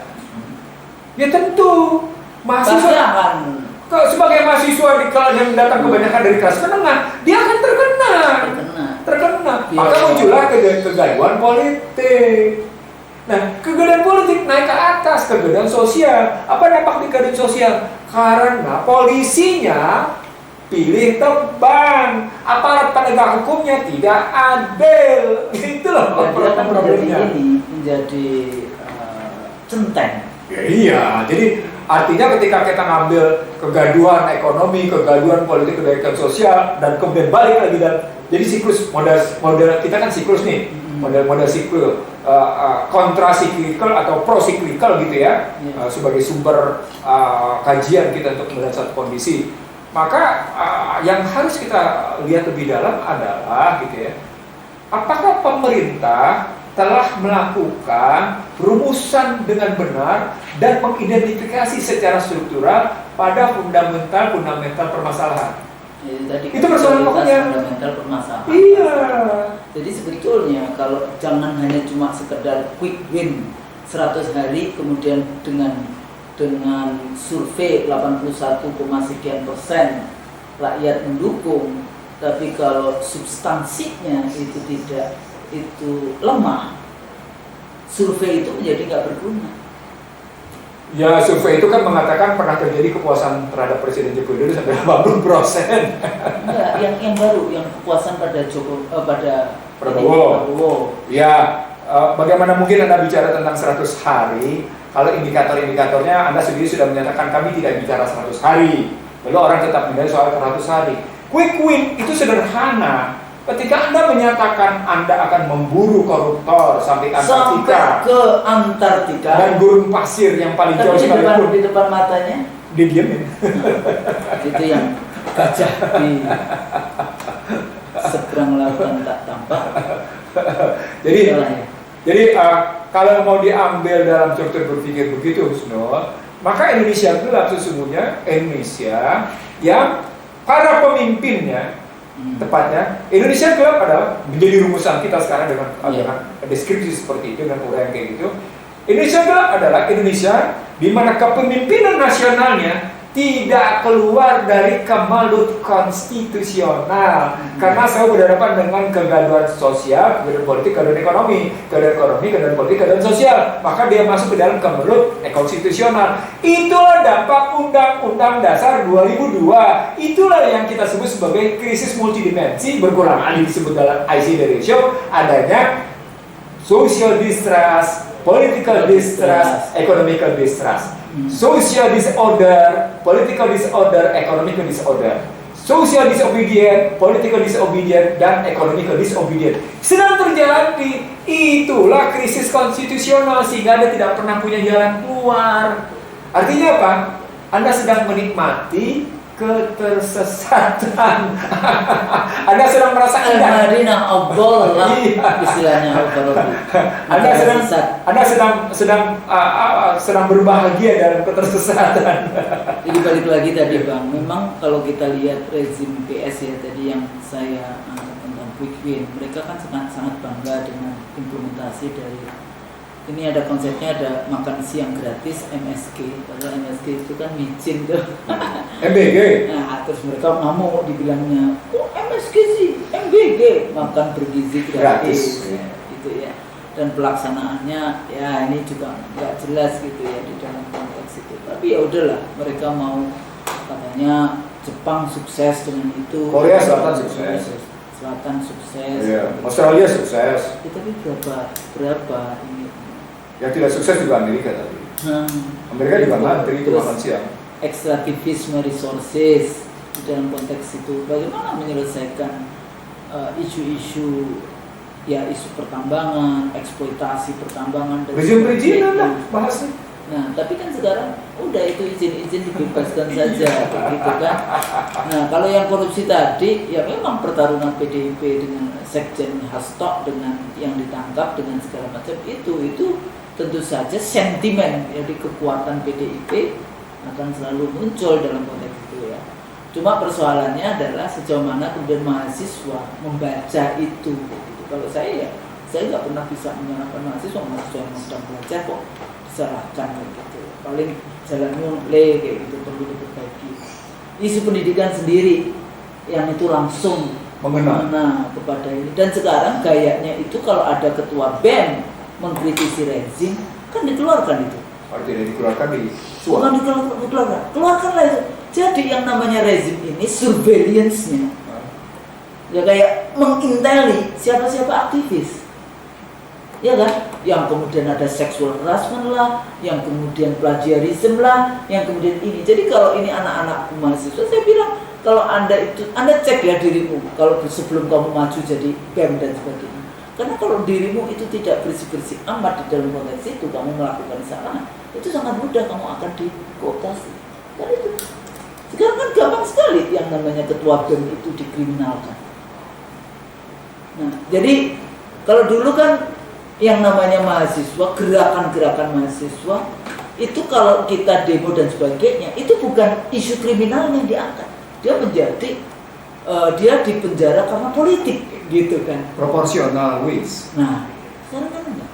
ya tentu mahasiswa sebagai mahasiswa kalau yang datang kebanyakan dari kelas menengah, dia akan terkena. Maka muncullah kegaduhan politik. Nah, kegaduhan politik naik ke atas, kegaduhan sosial. Apa dampak di kegaduhan sosial? Karena polisinya pilih tebang, aparat penegak hukumnya tidak adil. Gitu loh.
Dia kan menjadi centeng.
Ya, iya, jadi artinya ketika kita ngambil kegaduhan ekonomi, kegaduhan politik, kegaduhan sosial, dan kemudian balik lagi dan jadi siklus model kita kan siklus nih, model siklus kontra siklikal atau pro siklikal gitu ya, sebagai sumber kajian kita untuk melihat satu kondisi. Maka yang harus kita lihat lebih dalam adalah gitu ya, apakah pemerintah telah melakukan rumusan dengan benar dan mengidentifikasi secara struktural pada fundamental permasalahan. Itu persoalan pokoknya.
Fundamental permasalahan.
Iya.
Jadi sebetulnya kalau jangan hanya cuma sekedar quick win 100 hari kemudian dengan survei 81,sekian% rakyat mendukung, tapi kalau substansinya itu lemah, survei itu menjadi nggak berguna.
Ya, survei itu kan mengatakan pernah terjadi kepuasan terhadap Presiden Joko Widodo sampai 80%.
Enggak, yang baru, yang kepuasan pada
Prabowo. Ya, bagaimana mungkin Anda bicara tentang 100 hari, kalau indikator-indikatornya Anda sendiri sudah menyatakan kami tidak bicara 100 hari. Lalu orang tetap menilai soal 100 hari. Quick win itu sederhana. Ketika Anda menyatakan Anda akan memburu koruptor sampai
ke Antartika
dan gurun pasir yang paling jauh sekalipun
di depan matanya,
didiemin.
Itu yang gajah di seberang lautan tak tampak.
Jadi kalau mau diambil dalam struktur berpikir begitu, Husnul, maka Indonesia gelap sesungguhnya Indonesia yang para pemimpinnya, tepatnya Indonesia gelap adalah menjadi rumusan kita sekarang dengan deskripsi seperti itu, dengan uraian kayak gitu. Indonesia gelap adalah Indonesia di mana kepemimpinan nasionalnya tidak keluar dari kemalut konstitusional, karena saya berhadapan dengan kegaduhan sosial, kegaduhan politik, kegaduhan ekonomi, kegaduhan politik, kegaduhan sosial, maka dia masuk ke dalam kemelut konstitusional. Itulah dampak Undang-Undang Dasar 2002. Itulah yang kita sebut sebagai krisis multidimensi, berulang kali disebut dalam ICD ratio, adanya social distrust, political distrust, economical distrust. Social disorder, political disorder, economical disorder. Social disobedient, political disobedient, dan economical disobedient sedang terjadi. Itulah krisis konstitusional, sehingga Anda tidak pernah punya jalan keluar. Artinya apa? Anda sedang menikmati ketersesatan. Anda sedang merasa indah.
Istilahnya
Anda sedang berbahagia dalam ketersesatan.
Jadi balik lagi tadi Bang, memang kalau kita lihat rezim PS ya tadi yang saya tentang quick win, mereka kan sangat bangga dengan implementasi dari ini, ada konsepnya, ada makan siang gratis MSG. Kalau MSG itu kan micin tuh.
MBG.
Nah, terus mereka ngamuk dibilangnya, kok MSG sih? MBG, makan bergizi gratis. Ya, gitu ya. Dan pelaksanaannya ya ini juga nggak jelas gitu ya di dalam konteks itu. Tapi ya udahlah, mereka mau katanya Jepang sukses dengan itu.
Korea Selatan sukses. Australia sukses.
Tapi berapa ini?
Yang tidak sukses juga Amerika tadi. Amerika juga ngantri itu makan siang.
Ekstraktivisme resources di dalam konteks itu, bagaimana menyelesaikan isu-isu pertambangan, eksploitasi pertambangan dan
perizinan lah bahasnya.
Nah, tapi kan sekarang udah itu izin dibebaskan saja, begitu kan. Nah, kalau yang korupsi tadi, ya memang pertarungan PDIP dengan Sekjen Hasto dengan yang ditangkap dengan segala macam itu tentu saja sentimen, jadi kekuatan PDIP akan selalu muncul dalam konteks itu ya. Cuma persoalannya adalah sejauh mana kemudian mahasiswa membaca itu. Gitu. Kalau saya nggak pernah bisa menyalahkan mahasiswa yang sedang belajar kok disalahkan gitu. Paling jalannya kayak gitu perlu diperbaiki. Isu pendidikan sendiri yang itu langsung mengena kepada ini, dan sekarang gayanya itu kalau ada ketua BEM mengkritisi rezim kan dikeluarkan itu.
Tidak dikeluarkan
bukan dikeluarkan, keluarkanlah itu. Jadi yang namanya rezim ini surveillance-nya ya kayak menginteli siapa-siapa aktivis, ya kan? Yang kemudian ada sexual harassment lah, yang kemudian plagiarism lah, yang kemudian ini. Jadi kalau ini anak-anak mahasiswa, saya bilang kalau Anda cek ya dirimu kalau sebelum kamu maju jadi BEM dan sebagainya. Karena kalau dirimu itu tidak bersih-bersih amat di dalam konteks itu, kamu melakukan kesalahan, itu sangat mudah kamu akan dikooptasi. Kan itu. Sekarang kan gampang sekali yang namanya ketua BEM itu dikriminalkan. Nah, jadi kalau dulu kan yang namanya mahasiswa, gerakan-gerakan mahasiswa itu kalau kita demo dan sebagainya, itu bukan isu kriminalnya yang diangkat. Dia menjadi dia dipenjara karena politik gitu kan.
Proporsional wis.
Nah, sekarang kan enggak.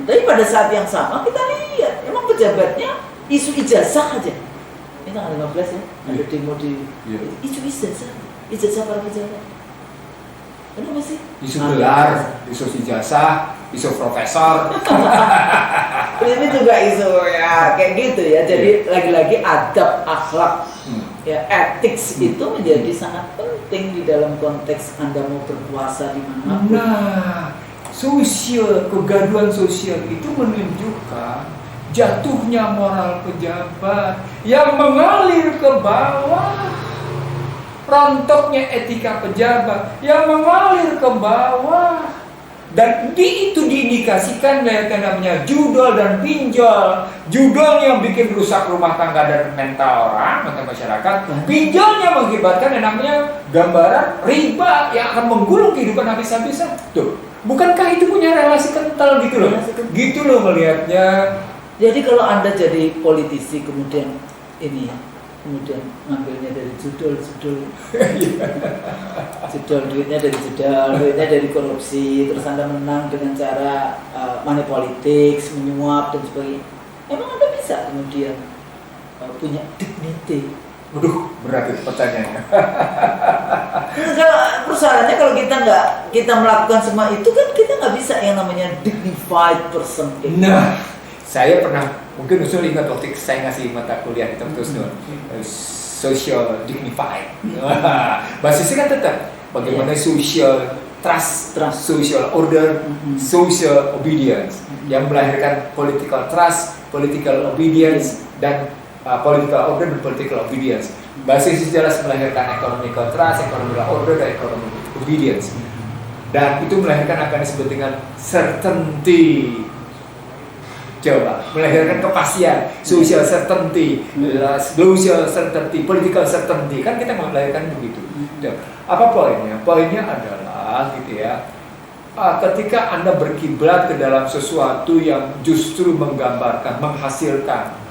Tapi pada saat yang sama kita lihat emang pejabatnya isu ijazah aja. Ini tanggal 15 ya, ada demo di isu ijazah para pejabat. Kenapa sih?
Isu gelar, isu ijazah, isu profesor.
Ini juga isu ya kayak gitu ya. Jadi lagi-lagi adab, akhlak, ya ethics itu menjadi sangat penting di dalam konteks Anda mau berkuasa di mana.
Nah, kegaduhan sosial itu menunjukkan jatuhnya moral pejabat yang mengalir ke bawah. Rontoknya etika pejabat yang mengalir ke bawah, dan itu diindikasikan dengan namanya judol dan pinjol. Judolnya yang bikin rusak rumah tangga dan mental orang, mental masyarakat. Pinjolnya mengakibatkan yang namanya gambaran riba yang akan menggulung kehidupan habis-habisan. Tuh, bukankah itu punya relasi kental gitu loh? Gitu loh melihatnya.
Jadi kalau Anda jadi politisi kemudian ngambilnya dari judul duitnya dari duitnya dari korupsi, terus Anda menang dengan cara money politics, menyuap dan sebagainya. Emang Anda bisa kemudian punya dignity?
Waduh, berat itu pertanyaannya.
Persoalannya kalau kita melakukan semua itu kan kita nggak bisa yang namanya dignified person.
Nah, saya pernah, mungkin Usul ingat waktu saya ngasih mata kuliah itu social dignified. Basisnya kan tetap bagaimana social trust, social order, social obedience yang melahirkan political trust, political obedience, dan political order dan political obedience. Basis jelas melahirkan economical trust, economical order, dan economic obedience. Dan itu melahirkan apa yang disebut dengan certainty. Coba, melahirkan kepastian, social certainty, social certainty, political certainty. Kan kita melahirkan begitu. Apa poinnya? Poinnya adalah gitu ya, ketika Anda berkiblat ke dalam sesuatu yang justru menggambarkan, menghasilkan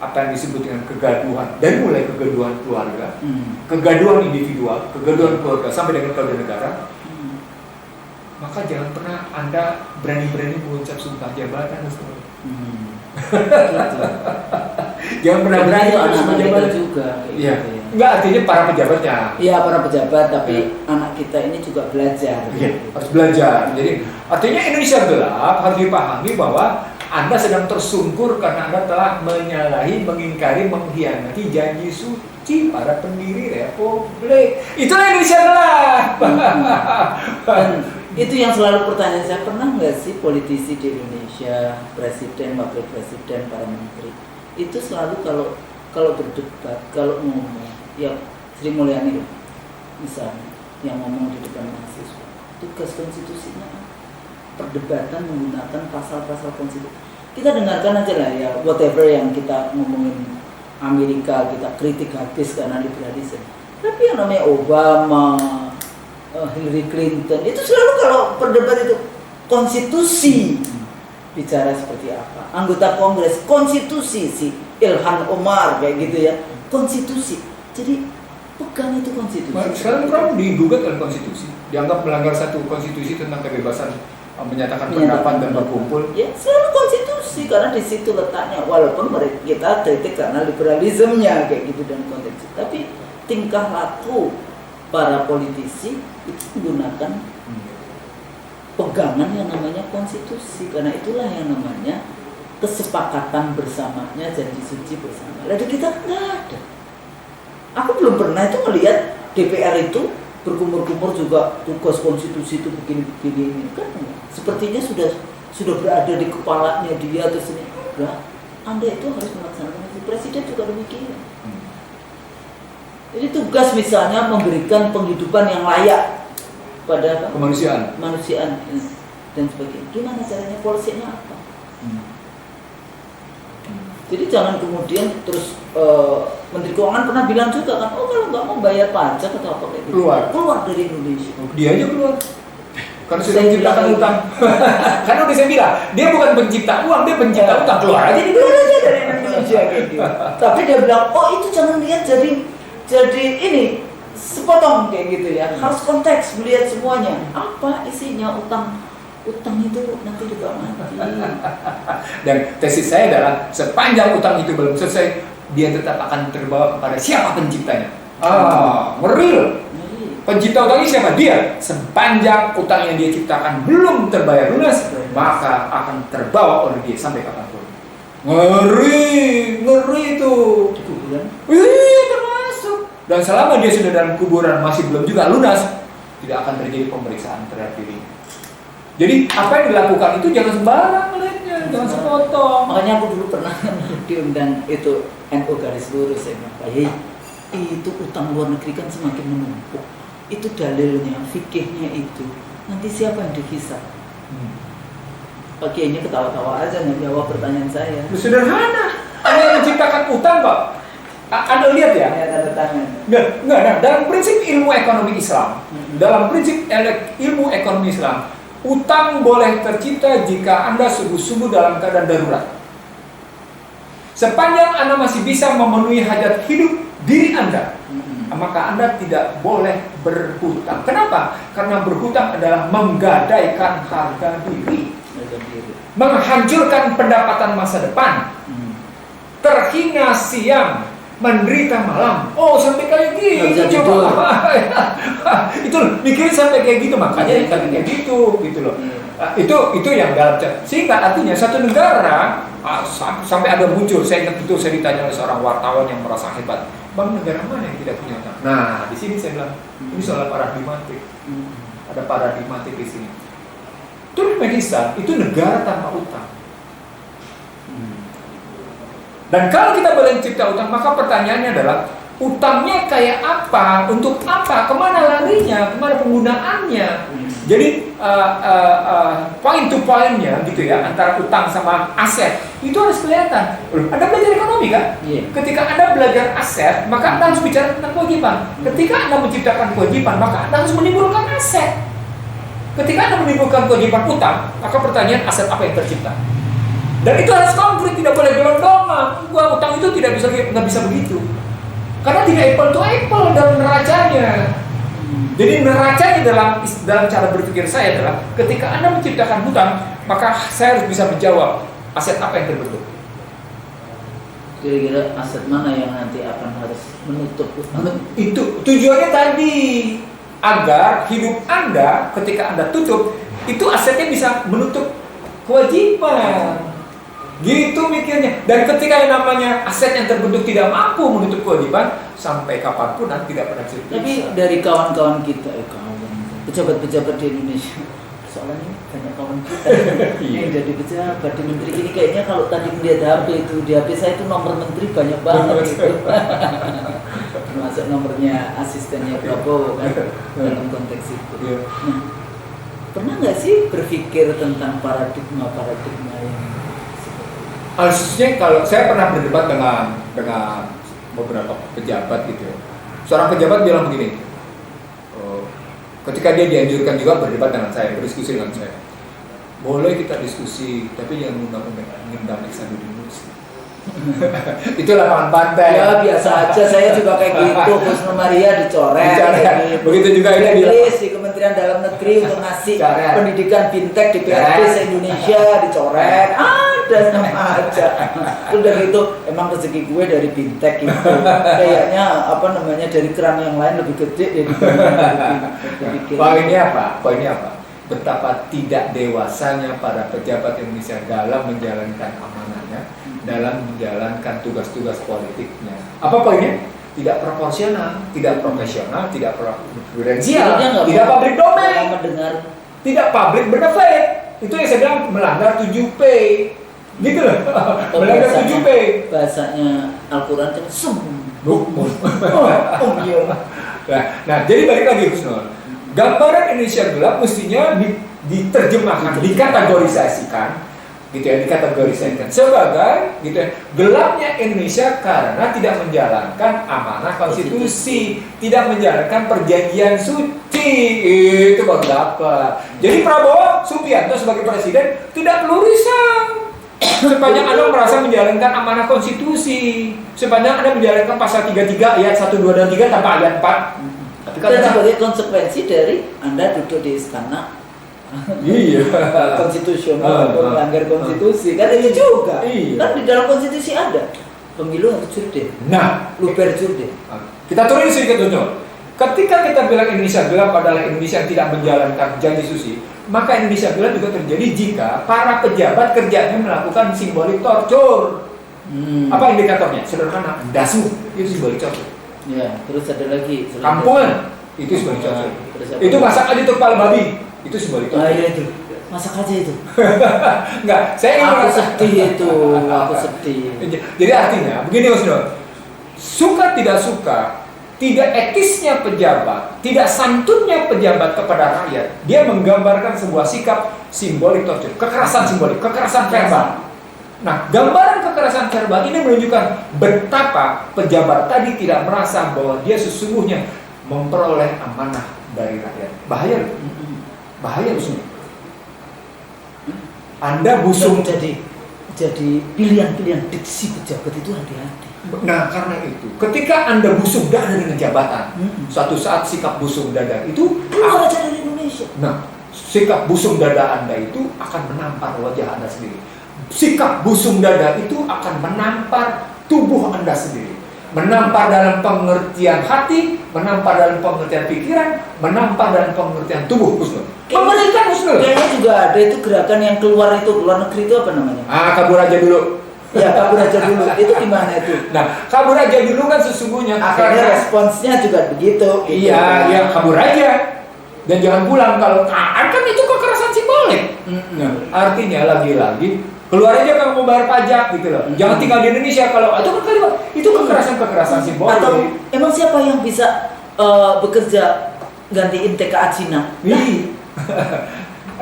apa yang disebut dengan kegaduhan, dari mulai kegaduhan keluarga, kegaduhan individual, kegaduhan keluarga, sampai dengan kegaduhan negara, maka jangan pernah Anda berani-berani mengucap sumpah jabatan dan sebagainya. Jangan pernah berani mengucap sumpah jabatan juga. Iya. Enggak, artinya para pejabatnya.
Iya, para pejabat, tapi anak kita ini juga belajar.
Iya, harus belajar. Jadi artinya Indonesia gelap harus dipahami bahwa Anda sedang tersungkur karena Anda telah menyalahi, mengingkari, mengkhianati janji suci para pendiri republik. Itulah Indonesia gelap.
Itu yang selalu pertanyaan saya, pernah nggak sih politisi di Indonesia, presiden, wakil presiden, para menteri, itu selalu kalau berdebat, kalau ngomong, ya Sri Mulyani misalnya, yang ngomong di depan mahasiswa, tugas konstitusinya perdebatan menggunakan pasal-pasal konstitusi. Kita dengarkan aja lah ya, whatever yang kita ngomongin Amerika, kita kritik habis karena liberalisme. Tapi yang namanya Obama, Hillary Clinton, itu selalu kalau berdebat itu konstitusi, bicara seperti apa, anggota Kongres konstitusi, si Ilhan Omar kayak gitu ya, konstitusi. Jadi pegang itu konstitusi.
Sekarang Trump digugat oleh konstitusi, dianggap melanggar satu konstitusi tentang kebebasan menyatakan pendapat dan berkumpul.
Ya selalu konstitusi, karena di situ letaknya. Walaupun kita kritik karena liberalismenya kayak gitu dan konteks, tapi tingkah laku para politisi itu menggunakan pegangan yang namanya konstitusi, karena itulah yang namanya kesepakatan bersamanya, janji suci bersama. Lalu kita nggak ada. Aku belum pernah itu melihat DPR itu berkumur-kumur juga tugas konstitusi itu begini-begini kan. Sepertinya sudah berada di kepalanya dia atau sini. Enggak. Anda itu harus melaksanakan itu. Presiden juga demikian. Jadi tugas misalnya memberikan penghidupan yang layak pada
kemanusiaan
dan sebagainya. Gimana caranya, polisinya apa? Jadi jangan kemudian terus Menteri Keuangan pernah bilang juga kan, oh kalau nggak mau bayar pajak atau apa kayak gitu, keluar dari Indonesia.
Dia aja keluar. Karena sudah menciptakan utang. Karena udah saya bilang, dia bukan pencipta uang, dia pencipta utang. Keluar aja
dari Indonesia gitu. Tapi dia bilang, oh itu jangan lihat jadi ini sepotong kayak gitu ya. Harus konteks melihat semuanya. Apa isinya utang itu nanti juga mati.
Dan tesis saya adalah sepanjang utang itu belum selesai, dia tetap akan terbawa kepada siapa penciptanya. Ngeri loh. Pencipta utang ini siapa? Dia. Sepanjang utang yang dia ciptakan belum terbayar lunas, maka akan terbawa oleh dia sampai kapanpun. Ngeri itu. Iya, termasuk. Dan selama dia sudah dalam kuburan masih belum juga lunas, tidak akan terjadi pemeriksaan terhadap dirinya. Jadi apa yang dilakukan itu jangan sembarang melihatnya, jangan sepotong.
Makanya aku dulu pernah diundang itu NU garis lurus, saya bilang, Pak Yai, itu utang luar negeri kan semakin menumpuk. Itu dalilnya, fikihnya itu. Nanti siapa yang dihisab? Pak Kiainya ketawa-tawa aja nggak jawab pertanyaan saya.
Sederhana. Ada yang menciptakan utang, Pak. Anda lihat ya?
Tanda tangan.
Nah, dalam prinsip ilmu ekonomi Islam, utang boleh tercipta jika Anda sungguh-sungguh dalam keadaan darurat. Sepanjang Anda masih bisa memenuhi hajat hidup diri Anda, maka Anda tidak boleh berhutang. Kenapa? Karena berhutang adalah menggadaikan harga diri, menghancurkan pendapatan masa depan, terhina siang, menderita malam. Oh, sampai kayak gitu coba. Itu mikirin sampai kayak gitu, makanya kayak gitu loh. Itu yang dalam sehingga artinya satu negara sampai ada muncul, saya ingat itu saya ditanya oleh seorang wartawan yang merasa hebat, bang, negara mana yang tidak punya utang? Nah, di sini saya bilang ini soal paradigmatik. Ada paradigmatik di sini. Turkmenistan itu negara tanpa utang. Dan kalau kita boleh mencipta utang, maka pertanyaannya adalah utangnya kayak apa, untuk apa, kemana larinya, kemana penggunaannya. Jadi point to point-nya gitu ya, antara utang sama aset itu harus kelihatan. Anda belajar ekonomi kan? Ketika Anda belajar aset, maka Anda harus bicara tentang kewajiban. Ketika Anda menciptakan kewajiban, maka Anda harus menimbulkan aset. Ketika Anda menimbulkan kewajiban utang, maka pertanyaan aset apa yang tercipta? Dan itu harus konkret, tidak boleh gelondongan. Gua utang itu nggak bisa begitu. Karena tidak apple to apple dalam neracanya. Jadi neracanya dalam cara berpikir saya adalah ketika Anda menciptakan hutang, maka saya harus bisa menjawab aset apa yang terbentuk.
Kira-kira aset mana yang nanti akan harus menutup hutang?
Itu tujuannya tadi agar hidup Anda ketika Anda tutup itu asetnya bisa menutup kewajiban. Gitu mikirnya. Dan ketika yang namanya aset yang terbentuk tidak mampu menutup kewajiban, sampai kapanpun nanti tidak pernah bisa.
Tapi dari kawan-kawan kita, pejabat-pejabat di Indonesia, soalnya ini banyak kawan kita yang jadi pejabat di menteri ini, kayaknya kalau tadi melihat HP itu, di HP saya itu nomor menteri banyak banget gitu. Termasuk nomornya asistennya Prabowo kan, dalam konteks itu. Nah, pernah nggak sih berpikir tentang paradigma yang
khususnya kalau saya pernah berdebat dengan beberapa pejabat gitu ya. Seorang pejabat bilang begini, ketika dia dianjurkan juga berdebat dengan saya, berdiskusi dengan saya, boleh kita diskusi, tapi jangan mengundang Iksanuddin. Itu lapangan pantai.
Ya biasa aja, saya juga kayak gitu. Husnu Maria dicoret.
Gitu. Begitu juga ini
di Kementerian Dalam Negeri untuk ngasih pendidikan fintech di PRD se-Indonesia dicoret. Ada sama aja. Udah gitu, emang rezeki gue dari fintech itu. Kayaknya dari keran yang lain lebih gede dari
Poinnya apa? Betapa tidak dewasanya para pejabat Indonesia dalam menjalankan amanahnya, dalam menjalankan tugas-tugas politiknya. Apa poinnya? Tidak proporsional, tidak profesional, tidak prudensial, tidak public domain, tidak public benefit. Itu yang saya bilang melanggar 7P. Gitu loh. Melanggar 7P.
Bahasanya Al-Quran kan
Nah, jadi balik lagi Husnul. Gambaran Indonesia gelap mestinya diterjemahkan, dikategorisasikan gitu ya, dikategorikan sebagai gitu ya, gelapnya Indonesia karena tidak menjalankan amanah konstitusi, tidak menjalankan perjanjian suci, itu baru apa. Jadi Prabowo Subianto sebagai presiden tidak perlu risau sepanjang Anda merasa menjalankan amanah konstitusi, sepanjang Anda menjalankan pasal 33 ayat 1, 2, dan 3 tanpa ayat 4.
Dan sebagai konsekuensi dari Anda duduk di istana
iya
konstitusional, melanggar konstitusi, kan itu juga.
Iya.
Kan di dalam konstitusi ada pemilu harus jurdil.
Nah,
luber jurdil.
Kita turunin sedikit dulu. Ketika kita bilang Indonesia gelap adalah Indonesia yang tidak menjalankan janji suci, maka Indonesia gelap juga terjadi jika para pejabat kerjanya melakukan simbolik tortur. Apa indikatornya? Sederhana, dasu itu simbolik tortur.
Ya, terus ada lagi.
Kampungan itu simbolik tortur. Itu masak aja tuh kepala babi itu simbolik tortur.
Iya itu. Masak aja itu.
Enggak, saya ingin
aku sedih itu, aku sedih.
Jadi artinya begini Mas Nur, suka tidak suka, tidak etisnya pejabat, tidak santunnya pejabat kepada rakyat, dia menggambarkan sebuah sikap simbolik tortur, kekerasan simbolik, kekerasan verbal. Nah, gambaran kekerasan verbal ini menunjukkan betapa pejabat tadi tidak merasa bahwa dia sesungguhnya memperoleh amanah dari rakyat. Bahaya loh. Bahaya Mas Nur. Anda busung
jadi pilihan-pilihan diksi pejabat itu hati-hati.
Nah, karena itu, ketika Anda busung dada dengan jabatan, suatu saat sikap busung dada itu
keluar aja dari Indonesia.
Nah, sikap busung dada Anda itu akan menampar wajah Anda sendiri. Sikap busung dada itu akan menampar tubuh Anda sendiri. Menampar dalam pengertian hati, menampar dalam pengertian pikiran, menampar dalam pengertian tubuh Husnul. Mengerikan Husnul.
Kayaknya juga ada itu gerakan yang keluar negeri itu apa namanya?
Kabur aja dulu.
Ya, kabur aja dulu. Itu gimana itu?
Nah, kabur aja dulu kan sesungguhnya
akhirnya responsnya juga begitu.
Iya, ya kabur aja. Dan jangan pulang kalau kan itu kekerasan simbolik. Nah, artinya lagi-lagi keluar aja kalau mau bayar pajak gitu loh. Jangan tinggal di Indonesia kalau itu kan kalimat itu kekerasan simbolik.
Atau emang siapa yang bisa bekerja gantiin TKA Cina?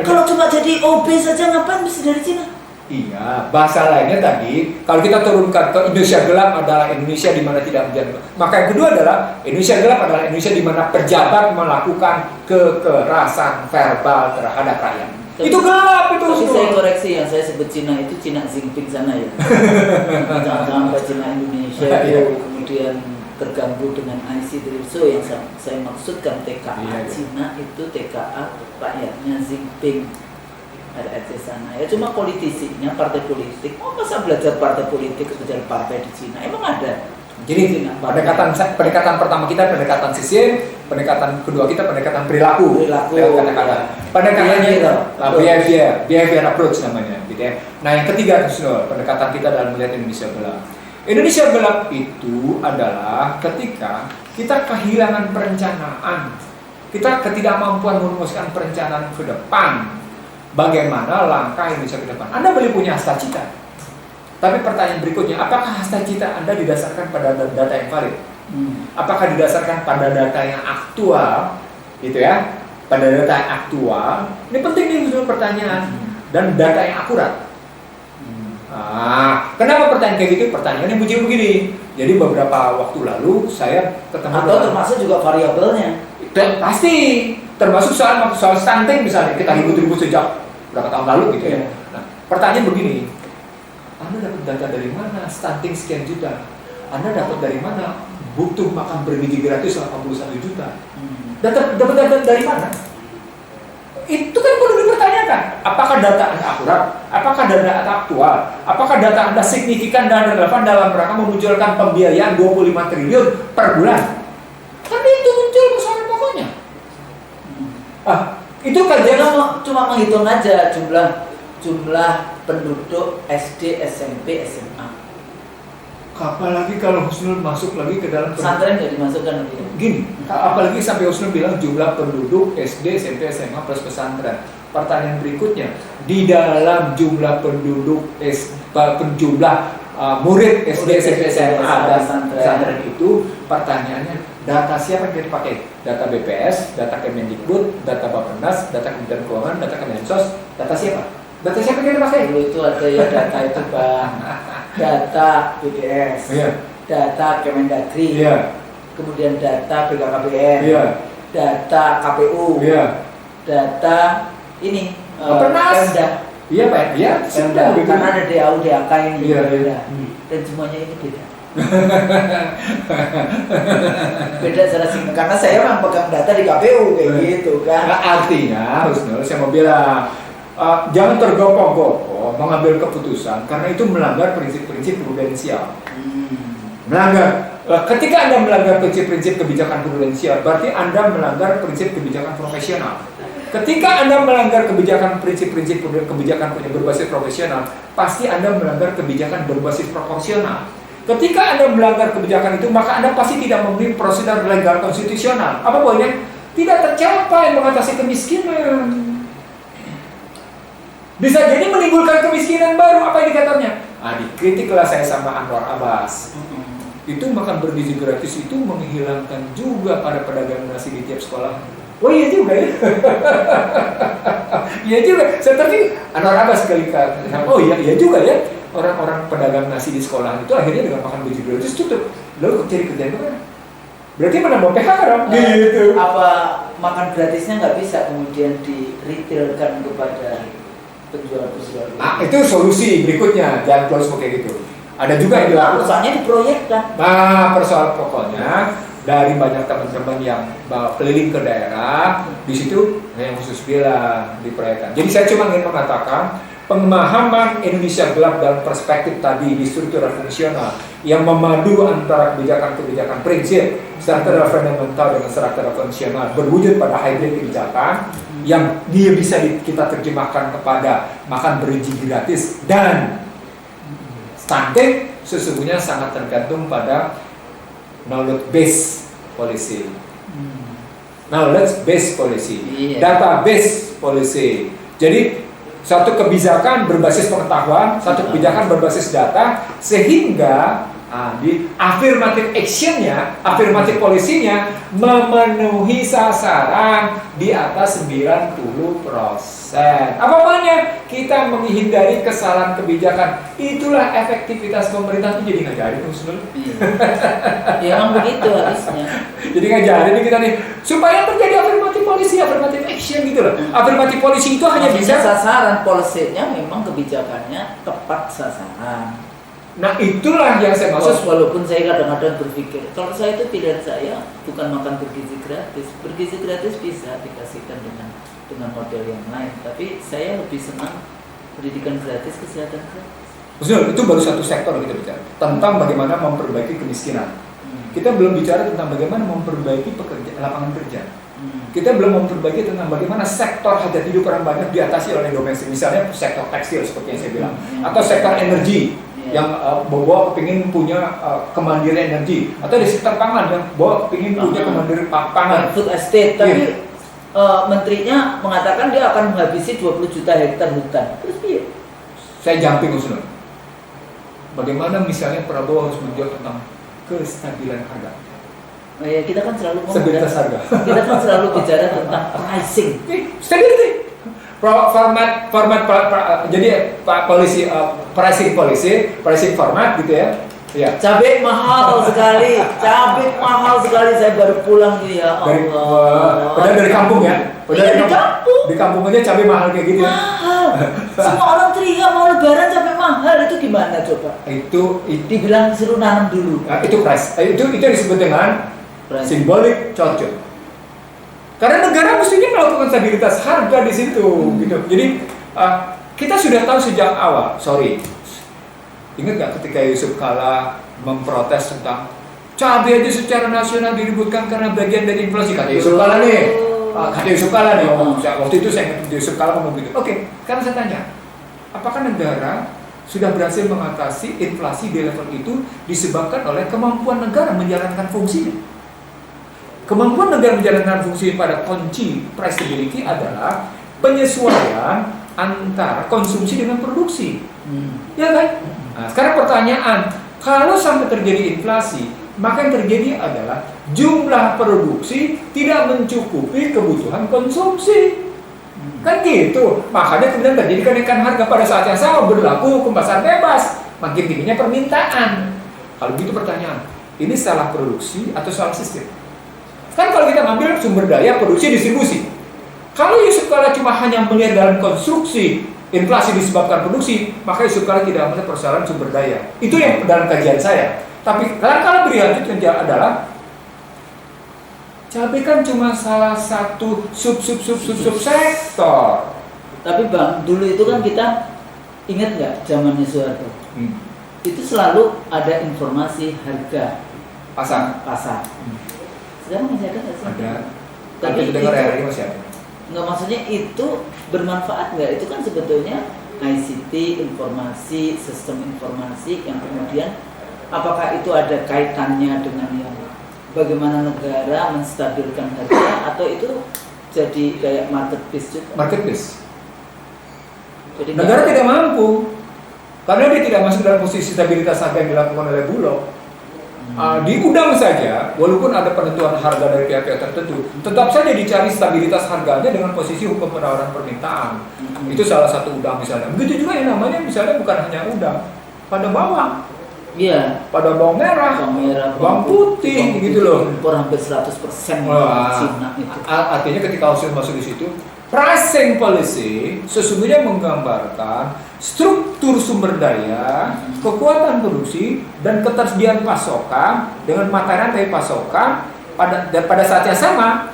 Kalau cuma jadi OB saja ngapain mesti dari Cina?
Iya, bahasa lainnya tadi kalau kita turunkan ke Indonesia gelap adalah Indonesia di mana tidak menjalankan. Maka yang kedua adalah Indonesia gelap adalah Indonesia di mana pejabat melakukan kekerasan verbal terhadap rakyat. Itu gelap itu.
Tapi saya koreksi yang saya sebut Cina itu Cina Jinping sana ya. Jangan sampai Cina Indonesia itu kemudian terganggu dengan IC3. So yang saya maksudkan TKA Cina itu TKA rakyatnya Jinping. Ada aja sana ya, cuma politisinya partai politik. Masa belajar partai politik belajar partai di Cina? Emang ada?
Jadi pendekatan pertama kita pendekatan sistem, pendekatan kedua kita pendekatan perilaku. Kata-kata. Pendekatannya behavior approach namanya, gitu ya. Nah, yang ketiga pendekatan kita dalam melihat Indonesia gelap. Indonesia gelap itu adalah ketika kita kehilangan perencanaan, kita ketidakmampuan merumuskan perencanaan ke depan. Bagaimana langkah Indonesia ke depan? Anda boleh punya hasta cita, tapi pertanyaan berikutnya, apakah hasta cita Anda didasarkan pada data yang valid? Apakah didasarkan pada data yang aktual, gitu ya? Pada data yang aktual, ini penting nih untuk pertanyaan dan data yang akurat. Kenapa pertanyaan kayak gitu? Pertanyaannya begini. Jadi beberapa waktu lalu saya ketemu
atau termasuk juga variabelnya.
Pasti termasuk soal stunting misalnya kita ribut-ribut sejak berapa tahun lalu gitu ya. Nah, pertanyaan begini, Anda dapat data dari mana stunting sekian juta? Anda dapat dari mana butuh makan bergizi gratis 81 juta? Dapat data dari mana? Itu kan perlu dipertanyakan. Apakah data Anda akurat? Apakah data Anda aktual? Apakah data Anda signifikan dan relevan dalam rangka memunculkan pembiayaan 25 triliun per bulan? Kan itu muncul persoalan pokoknya. Itu kajian
cuma menghitung aja jumlah penduduk SD, SMP, SMA.
Apalagi kalau Husnul masuk lagi ke dalam
pesantren nggak dimasukkan lagi.
Gini, apalagi sampai Husnul bilang jumlah penduduk SD, SMP, SMA plus pesantren. Pertanyaan berikutnya, di dalam jumlah penduduk jumlah murid SD, SMP, SMA dan pesantren itu, pertanyaannya data siapa yang dipakai? Data BPS, data Kemendikbud, data Bappenas, data Kementerian Keuangan, data Kemensos, data siapa? Data siapa yang kita pakai?
Dulu itu ada ya data itu Bang, data BPS, data Kemendagri, kemudian data BKKBN, data KPU, data ini Pemda.
Iya Pak, iya.
Karena ada DAU, DAK ini beda. Dan semuanya ini beda. Beda secara singkat. Karena saya memang pegang data di KPU kayak gitu kan.
Nah, artinya Husnul, saya mau bilang jangan tergopoh-gopoh mengambil keputusan karena itu melanggar prinsip-prinsip prudensial. Melanggar. Ketika Anda melanggar prinsip-prinsip kebijakan prudensial, berarti Anda melanggar prinsip kebijakan profesional. Ketika Anda melanggar prinsip-prinsip kebijakan berbasis profesional, pasti Anda melanggar kebijakan berbasis proporsional. Ketika Anda melanggar kebijakan itu, maka Anda pasti tidak memenuhi prosedur legal konstitusional. Apa poinnya? Tidak tercapai mengatasi kemiskinan. Bisa jadi menimbulkan kemiskinan baru. Apa indikatornya? Dikritiklah saya sama Anwar Abbas. Itu makan bergizi gratis itu menghilangkan juga pada pedagang nasi di tiap sekolah. Oh iya juga ya. Iya juga. Seperti Anwar Abbas sekali kata. Oh iya juga ya. Orang-orang pedagang nasi di sekolah itu akhirnya dengan makan biji gratis tutup. Lalu cari kerjaan mana? Berarti menambah PHK dong. Gitu.
Apa makan gratisnya nggak bisa kemudian di-retailkan kepada penjual-penjual?
Itu solusi berikutnya. Jangan close kayak gitu. Ada juga yang dilakukan.
Soalnya diproyekkan.
Persoalan pokoknya dari banyak teman-teman yang keliling ke daerah, di situ yang khusus bilang diproyekkan. Jadi saya cuma ingin mengatakan pemahaman Indonesia gelap dalam perspektif tadi di struktural fungsional yang memadu antara kebijakan-kebijakan prinsip struktural fundamental dengan struktural fungsional berwujud pada hybrid kebijakan yang dia bisa kita terjemahkan kepada makan bergizi gratis dan stunting sesungguhnya sangat tergantung pada knowledge based policy, knowledge based policy, data based policy. Jadi satu kebijakan berbasis pengetahuan, satu kebijakan berbasis data, sehingga di affirmative actionnya, affirmative policy-nya memenuhi sasaran di atas 90%. Apa makanya? Kita menghindari kesalahan kebijakan. Itulah efektivitas pemerintah itu jadi ngajarin Husnul.
Ya emang begitu harusnya.
Jadi ngajarin kita nih supaya terjadi affirmative policy, affirmative action gitu loh. Affirmative policy itu hanya bisa
sasaran policy-nya memang kebijakannya tepat sasaran.
Nah itulah yang saya maksud.
Walaupun saya kadang-kadang berpikir kalau saya itu pilihan saya bukan makan bergizi gratis bisa dikasihkan dengan model yang lain, tapi saya lebih senang pendidikan gratis, kesehatan gratis.
Maksudnya itu baru satu sektor kita bicara tentang bagaimana memperbaiki kemiskinan. Kita belum bicara tentang bagaimana memperbaiki lapangan kerja. Kita belum memperbaiki tentang bagaimana sektor hajat hidup orang banyak diatasi oleh domestik, misalnya sektor tekstil seperti yang saya bilang, atau sektor energi yang bahwa kepingin punya kemandirian energi, atau di sektor pangan yang bahwa kepingin punya kemandirian pangan,
food estate. Tapi menterinya mengatakan dia akan menghabisi 20 juta hektar hutan. Terus dia?
Saya jumping Husnul. Bagaimana misalnya Prabowo harus menjawab tentang kestabilan harga?
Oh ya, kita kan selalu
stabilitas harga.
Kita kan selalu bicara tentang pricing.
Stability. Jadi pricing format gitu ya. Ya.
Cabai mahal sekali, saya baru pulang gitu ya Allah.
Padahal dari kampung ya.
Dari kampung.
Di kampung aja cabai mahal kayak gitu ya.
Mahal. Semua orang teriak mau lebaran cabai mahal, itu gimana coba?
Itu
dibilang suruh nanam dulu.
Itu price. Itu disebut dengan simbolik cocok. Karena negara mestinya melakukan stabilitas harga di situ, gitu. Jadi kita sudah tahu sejak awal. Ingat nggak ketika Yusuf Kala memprotes tentang cabai aja secara nasional diributkan karena bagian dari inflasi, kata Yusuf Kala nih. Waktu itu saya ingat Yusuf Kala ngomong gitu. Oke, karena saya tanya, apakah negara sudah berhasil mengatasi inflasi di level itu disebabkan oleh kemampuan negara menjalankan fungsinya? Kemampuan negara menjalankan fungsi pada kunci price stability adalah penyesuaian antara konsumsi dengan produksi. Ya kan? Nah, sekarang pertanyaan, kalau sampai terjadi inflasi, maka yang terjadi adalah jumlah produksi tidak mencukupi kebutuhan konsumsi. Kan gitu. Makanya kemudian terjadi kenaikan harga pada saat yang sama berlaku hukum pasar bebas. Makin tingginya permintaan. Kalau gitu pertanyaan, ini salah produksi atau salah sistem? Kan kalau kita ngambil sumber daya produksi distribusi. Kalau Yusuf Kala cuma hanya melihat dalam konstruksi inflasi disebabkan produksi, maka Yusuf Kala tidak melihat persoalan sumber daya. Itu yang dalam kajian saya. Tapi kalau berlanjut adalah cabai kan cuma salah satu sub sektor.
Tapi Bang, dulu itu kan kita ingat nggak zamannya Soeharto? Itu selalu ada informasi harga pasar. Sekarang masih ada nggak sih?
Ada.
Tapi
itu dengar hari ini masih ada.
Nggak, maksudnya itu bermanfaat nggak? Itu kan sebetulnya ICT, informasi, sistem informasi yang kemudian apakah itu ada kaitannya dengan yang bagaimana negara menstabilkan harga atau itu jadi kayak marketplace juga?
Marketplace.
Jadi
negara tidak mampu karena dia tidak masuk dalam posisi stabilitas harga yang dilakukan oleh Bulog. Di gudang saja, walaupun ada penentuan harga dari pihak-pihak tertentu, tetap saja dicari stabilitas harganya dengan posisi hukum penawaran permintaan. Itu salah satu udang misalnya. Begitu juga yang namanya misalnya bukan hanya udang, pada bawang.
Iya,
pada bawang merah, bawang putih gitu loh.
Impor hampir 100% Cina itu.
Artinya ketika hasil masuk di situ, pricing policy sesungguhnya menggambarkan struktur sumber daya, kekuatan produksi dan ketersediaan pasokan dengan mata rantai pasokan pada saat yang sama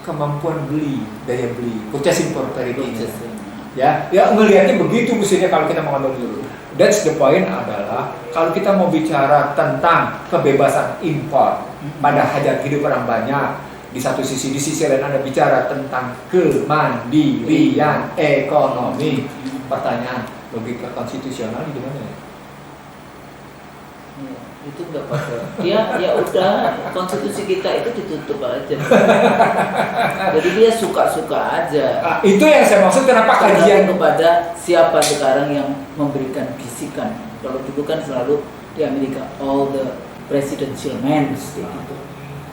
kemampuan beli, daya beli, purchasing power parity. Ya melihatnya begitu mestinya kalau kita mengambil dulu. That's the point adalah kalau kita mau bicara tentang kebebasan impor pada hajat hidup orang banyak, di sisi lain Anda bicara tentang kemandirian ekonomi. Pertanyaan, logika konstitusional di mana ya?
Itu enggak apa-apa. Ya udah, konstitusi kita itu ditutup aja. Jadi dia suka-suka aja.
Itu yang saya maksud kenapa kajian
kepada siapa sekarang yang memberikan bisikan. Kalau dulu kan selalu di Amerika all the presidential men gitu.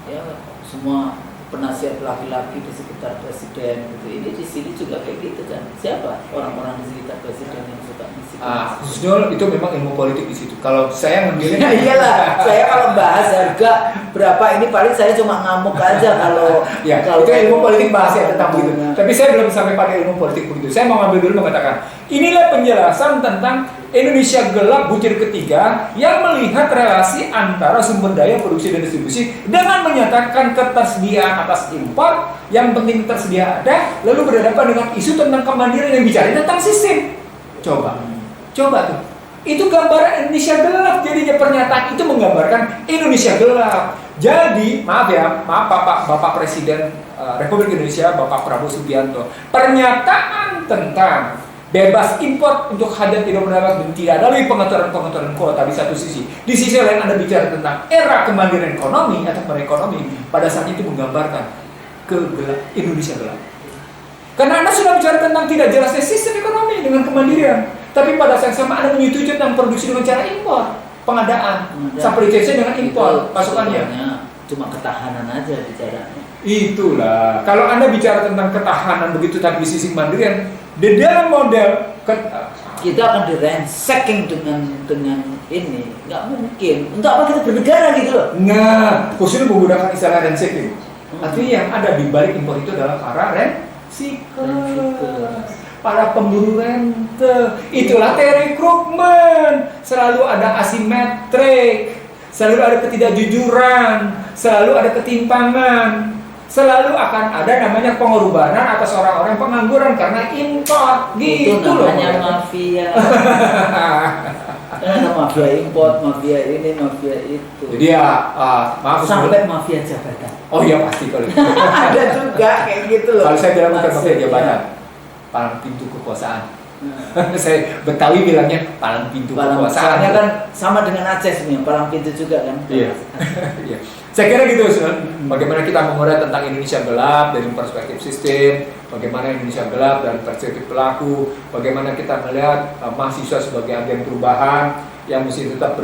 Ya, semua penasihat laki-laki di sekitar presiden gitu. Ini di sini juga kayak gitu kan. Siapa orang-orang di sekitar presiden yang suka bisikan?
Khususnya itu memang ilmu politik di situ. Kalau saya ngambilnya
iyalah, saya kalau bahas harga berapa ini paling saya cuma ngamuk aja kalau
kalau itu ilmu politik bahasnya tentang begitu. Tapi saya belum sampai pada ilmu politik begitu. Saya mau ngambil dulu mengatakan inilah penjelasan tentang Indonesia gelap butir ketiga yang melihat relasi antara sumber daya produksi dan distribusi dengan menyatakan ketersediaan atas impor yang penting tersedia ada, lalu berhadapan dengan isu tentang kemandirian yang bicara tentang sistem. Coba tuh. Itu gambaran Indonesia gelap. Jadinya pernyataan itu menggambarkan Indonesia gelap. Jadi, maaf Bapak Presiden Republik Indonesia, Bapak Prabowo Subianto, pernyataan tentang bebas impor untuk hajat hidup masyarakat dan tidak ada lagi pengaturan kuota di satu sisi. Di sisi lain Anda bicara tentang era kemandirian ekonomi atau perekonomi, pada saat itu menggambarkan Indonesia gelap. Karena Anda sudah bicara tentang tidak jelasnya sistem ekonomi dengan kemandirian. Tapi pada saat yang sama Anda menyetujui tentang produksi dengan cara impor, pengadaan, supply chain dengan impor, pasukannya.
Cuma ketahanan aja bicaranya.
Itulah. Kalau Anda bicara tentang ketahanan begitu tapi di sisi kemandirian, di dalam model
kita akan di-ransacking dengan ini, nggak mungkin. Untuk apa kita bernegara gitu loh?
Nah, khususnya menggunakan istilah ransacking. Artinya yang ada di balik impor itu adalah para para pemburu rente. Itulah teori Krugman. Selalu ada asimetrik, selalu ada ketidakjujuran, selalu ada ketimpangan. Selalu akan ada namanya pengorbanan atas orang-orang pengangguran karena impor gitu.
Itu namanya mafia. Ada mafia import, mafia ini, mafia itu.
Jadi maaf
sampai mafia jabatan.
Oh iya pasti kalau itu.
Ada juga kayak gitu loh.
Kalau saya bilang bukan mafia jabatan, palang pintu kekuasaan. Saya Betawi bilangnya palang pintu kekuasaan.
Soalnya kan sama dengan Aceh sebenarnya, palang pintu juga kan.
Iya. Saya kira gitu, bagaimana kita mengurai tentang Indonesia gelap dari perspektif sistem, bagaimana Indonesia gelap dari perspektif pelaku, bagaimana kita melihat mahasiswa sebagai agen perubahan yang mesti tetap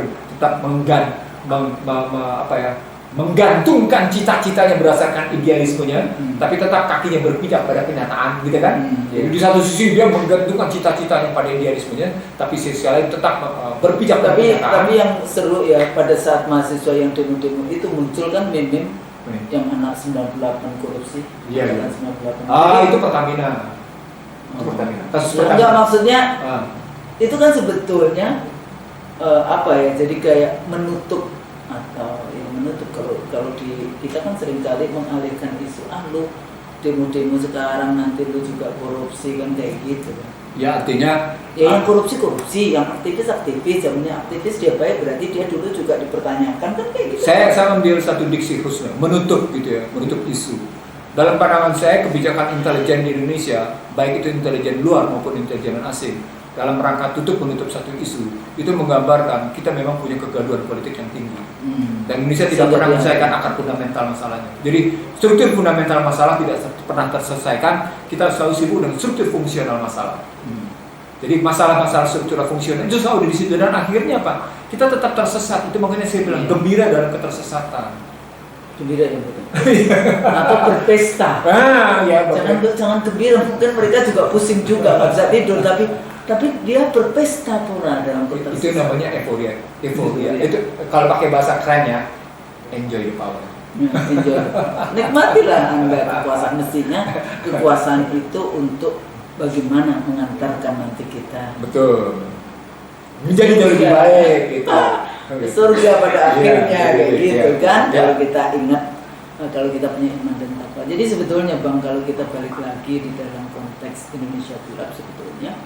menggantungkan cita-citanya berdasarkan idealismenya, tapi tetap kakinya berpijak pada kenyataan, gitu kan? Jadi di satu sisi dia menggantungkan cita-citanya pada idealismenya, tapi sisi lain tetap berpijak pada kenyataan.
Tapi yang seru ya pada saat mahasiswa yang demo-demo itu muncul kan meme yang anak 98 korupsi.
Iya.
98.
Itu Pertamina. Itu Pertamina. Kasus Pertamina.
Enggak, maksudnya itu kan sebetulnya apa ya? Jadi kayak menutup atau menutup kalau di kita kan seringkali mengalihkan isu lu demo-demo sekarang nanti lu juga korupsi kan kayak gitu.
Ya artinya
yang korupsi, yang aktivis, zamannya aktivis dia baik berarti dia dulu juga dipertanyakan kan kayak gitu.
Saya ambil satu diksi khusus menutup gitu ya, menutup isu. Dalam pandangan saya kebijakan intelijen di Indonesia, baik itu intelijen luar maupun intelijen asing, dalam rangka tutup menutup satu isu, itu menggambarkan kita memang punya kegaduhan politik yang tinggi. Dan Indonesia tidak pernah menyelesaikan akar fundamental masalahnya. Jadi struktur fundamental masalah tidak pernah terselesaikan, kita selalu sibuk dengan struktur fungsional masalah. Jadi masalah-masalah struktural fungsional itu selalu di situ dan akhirnya apa? Kita tetap tersesat. Itu makanya saya bilang gembira dalam ketersesatan.
Gembira ya betul. Atau berpesta.
Ya,
jangan gembira, mungkin mereka juga pusing juga nggak bisa tidur tapi dia berpesta pula dalam ketersesatan.
Itu namanya euforia. Itu kalau pakai bahasa kerennya enjoy the power.
Enjoy. Nikmatilah Anda kekuasaan, mestinya kekuasaan itu untuk bagaimana mengantarkan nanti kita
menjadi jauh lebih baik gitu.
Surga pada akhirnya kayak gitu kan. Kalau kita ingat, kalau kita punya iman dan takwa. Jadi sebetulnya Bang, kalau kita balik lagi di dalam konteks Indonesia Gelap, sebetulnya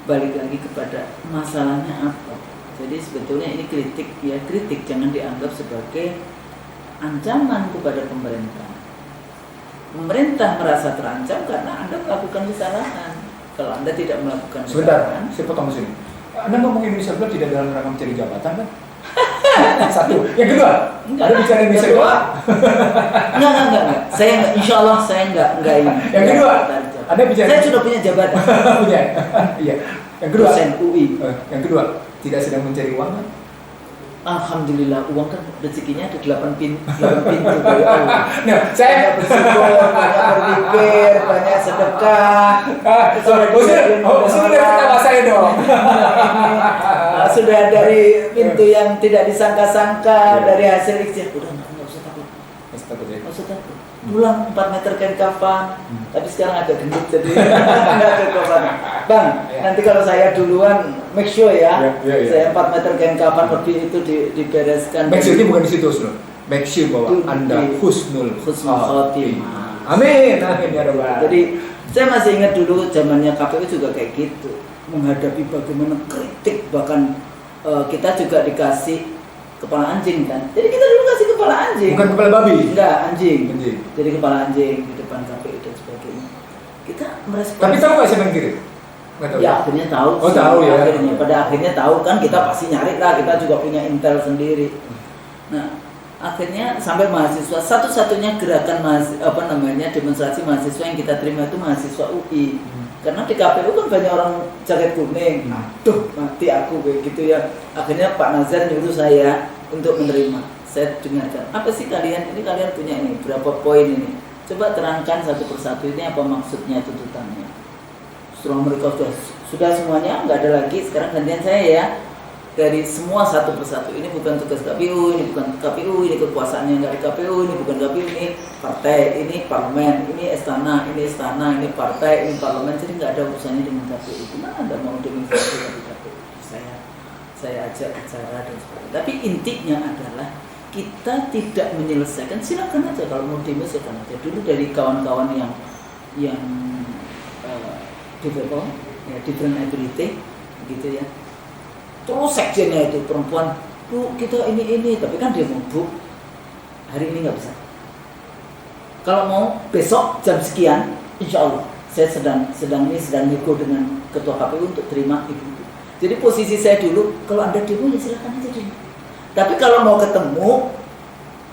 balik lagi kepada masalahnya apa. Jadi sebetulnya ini kritik, jangan dianggap sebagai ancaman kepada pemerintah. Pemerintah merasa terancam karena Anda melakukan kesalahan. Kalau Anda tidak melakukan kesalahan.
Sebentar, saya potong sini. Anda ngomong Indonesia Gelap tidak dalam rangka mencari jabatan kan? Satu. Yang kedua, Anda bicara Indonesia Gelap?
Enggak. Saya enggak, insya Allah saya enggak ini.
Yang kedua, Anda bicara.
Saya sudah punya jabatan.
Punya. Iya. Yang kedua,
dosen UI.
Yang kedua, tidak sedang mencari uang kan?
Alhamdulillah, uang kan rezekinya ada 8 pintu dari Allah.
Nah, saya
bersyukur, banyak berpikir, banyak sedekah.
Sudah ketawa saya dong.
Sudah dari pintu yang tidak disangka-sangka, dari hasil ikhtiar. Udah nggak usah takut. Nggak usah takut. Pulang 4 meter kain kafan, tapi sekarang agak gendut jadi nggak kain kafan. Bang, nanti kalau saya duluan, make sure ya. Saya 4 meter kain kafan lebih itu dibereskan.
Make sure ini bukan di situ, Husnul. Make sure bahwa Anda husnul
khotimah.
Amin ya Rabbal.
Jadi saya masih ingat dulu zamannya KPU juga kayak gitu, menghadapi bagaimana kritik, bahkan kita juga dikasih kepala anjing kan. Jadi kita dulu kasih kepala anjing.
Bukan kepala babi.
Enggak, anjing. Jadi kepala anjing di depan KPU dan sebagainya. Kita merespon.
Tapi tahu nggak siapa yang kirim?
Ya akhirnya tahu.
Oh tahu ya.
Pada akhirnya tahu kan, kita pasti nyari lah. Kita juga punya intel sendiri. Nah akhirnya sampai mahasiswa, satu-satunya gerakan demonstrasi mahasiswa yang kita terima itu mahasiswa UI. Karena di KPU kan banyak orang jaket kuning. Aduh, mati aku kayak gitu ya. Akhirnya Pak Nazar nyuruh saya untuk menerima. Saya dengarkan, apa sih kalian punya ini, berapa poin ini? Coba terangkan satu persatu, ini apa maksudnya, tuntutannya. Setelah mereka sudah semuanya, nggak ada lagi, sekarang gantian saya ya. Dari semua satu persatu, ini bukan tugas KPU, ini bukan KPU, ini kekuasaannya nggak di KPU, ini bukan KPU, ini partai, ini parlemen, ini istana, ini partai, ini parlemen, jadi nggak ada urusannya dengan KPU. Gimana Anda mau demonstrasi dari KPU? Saya ajak bicara dan sebagainya. Tapi intinya adalah kita tidak menyelesaikan, silakan aja kalau mau demo silakan aja. Dulu dari kawan-kawan yang different ability, gitu ya. Terus sekjennya itu perempuan, Bu, kita ini, tapi kan dia mau, Bu, hari ini nggak bisa. Kalau mau besok jam sekian, insya Allah saya sedang nego dengan ketua KPU untuk terima ibu. Jadi posisi saya dulu, kalau Anda demo ya silakan aja demo. Tapi kalau mau ketemu,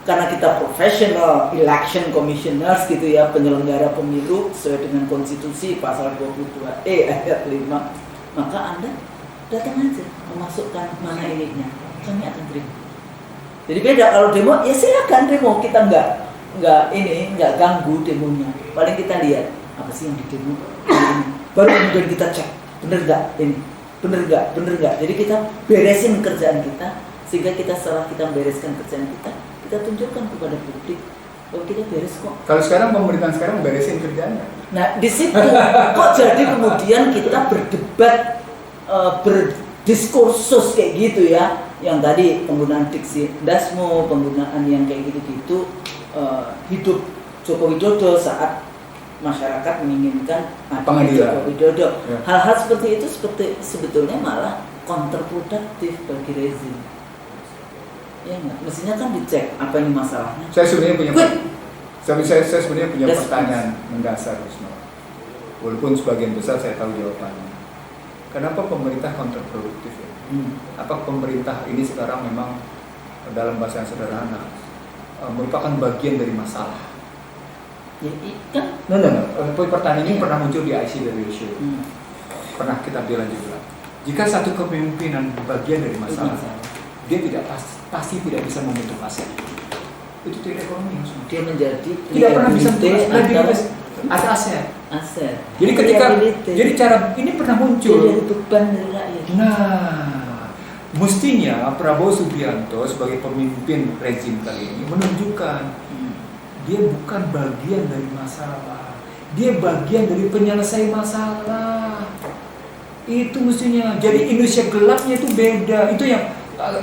karena kita professional election commissioners gitu ya, penyelenggara pemilu sesuai dengan konstitusi pasal 22E ayat 5, maka Anda datang aja, memasukkan mana ininya, kami akan terima. Jadi beda, kalau demo ya silakan demo, kita nggak ganggu demonya. Paling kita lihat apa sih yang di demo, baru kemudian kita cek bener nggak. Jadi kita beresin kerjaan kita, sehingga kita setelah kita bereskan kerjaan kita tunjukkan kepada publik bahwa kita beres kok.
Kalau sekarang pemerintahan sekarang beresin kerjaannya.
Nah di situ kok jadi kemudian kita berdebat, berdiskursus kayak gitu ya, yang tadi penggunaan diksi dasmo, penggunaan yang kayak gitu-gitu, hidup Joko Widodo saat masyarakat menginginkan
pengadilan
Joko Widodo.
Ya.
Hal-hal seperti itu sebetulnya malah kontraproduktif bagi rezim. Ya enggak, mestinya kan dicek apa ini masalahnya.
Saya sebenarnya punya saya sebenarnya punya
Yes,
pertanyaan mendasar, Wisnu. Walaupun sebagian besar saya tahu jawabannya. Kenapa pemerintah kontraproduktif ya? Apa pemerintah ini sekarang memang dalam bahasa yang sederhana merupakan bagian dari masalah?
Ya, kan?
No. Pertanyaan ini pernah muncul di IC dari show. Pernah kita bilang juga. Jika satu kepemimpinan bagian dari masalah, dia tidak pasti tidak bisa membentuk aset. Itu tidak ekonomi maksudnya.
Dia menjadi
tidak pernah bisa membentuk ada aset. Jadi jadi cara ini pernah muncul.
Jadi beban dari rakyat.
Nah, mestinya Prabowo Subianto sebagai pemimpin rezim kali ini menunjukkan dia bukan bagian dari masalah. Dia bagian dari penyelesai masalah. Itu mestinya. Jadi Indonesia gelapnya itu beda. Itu yang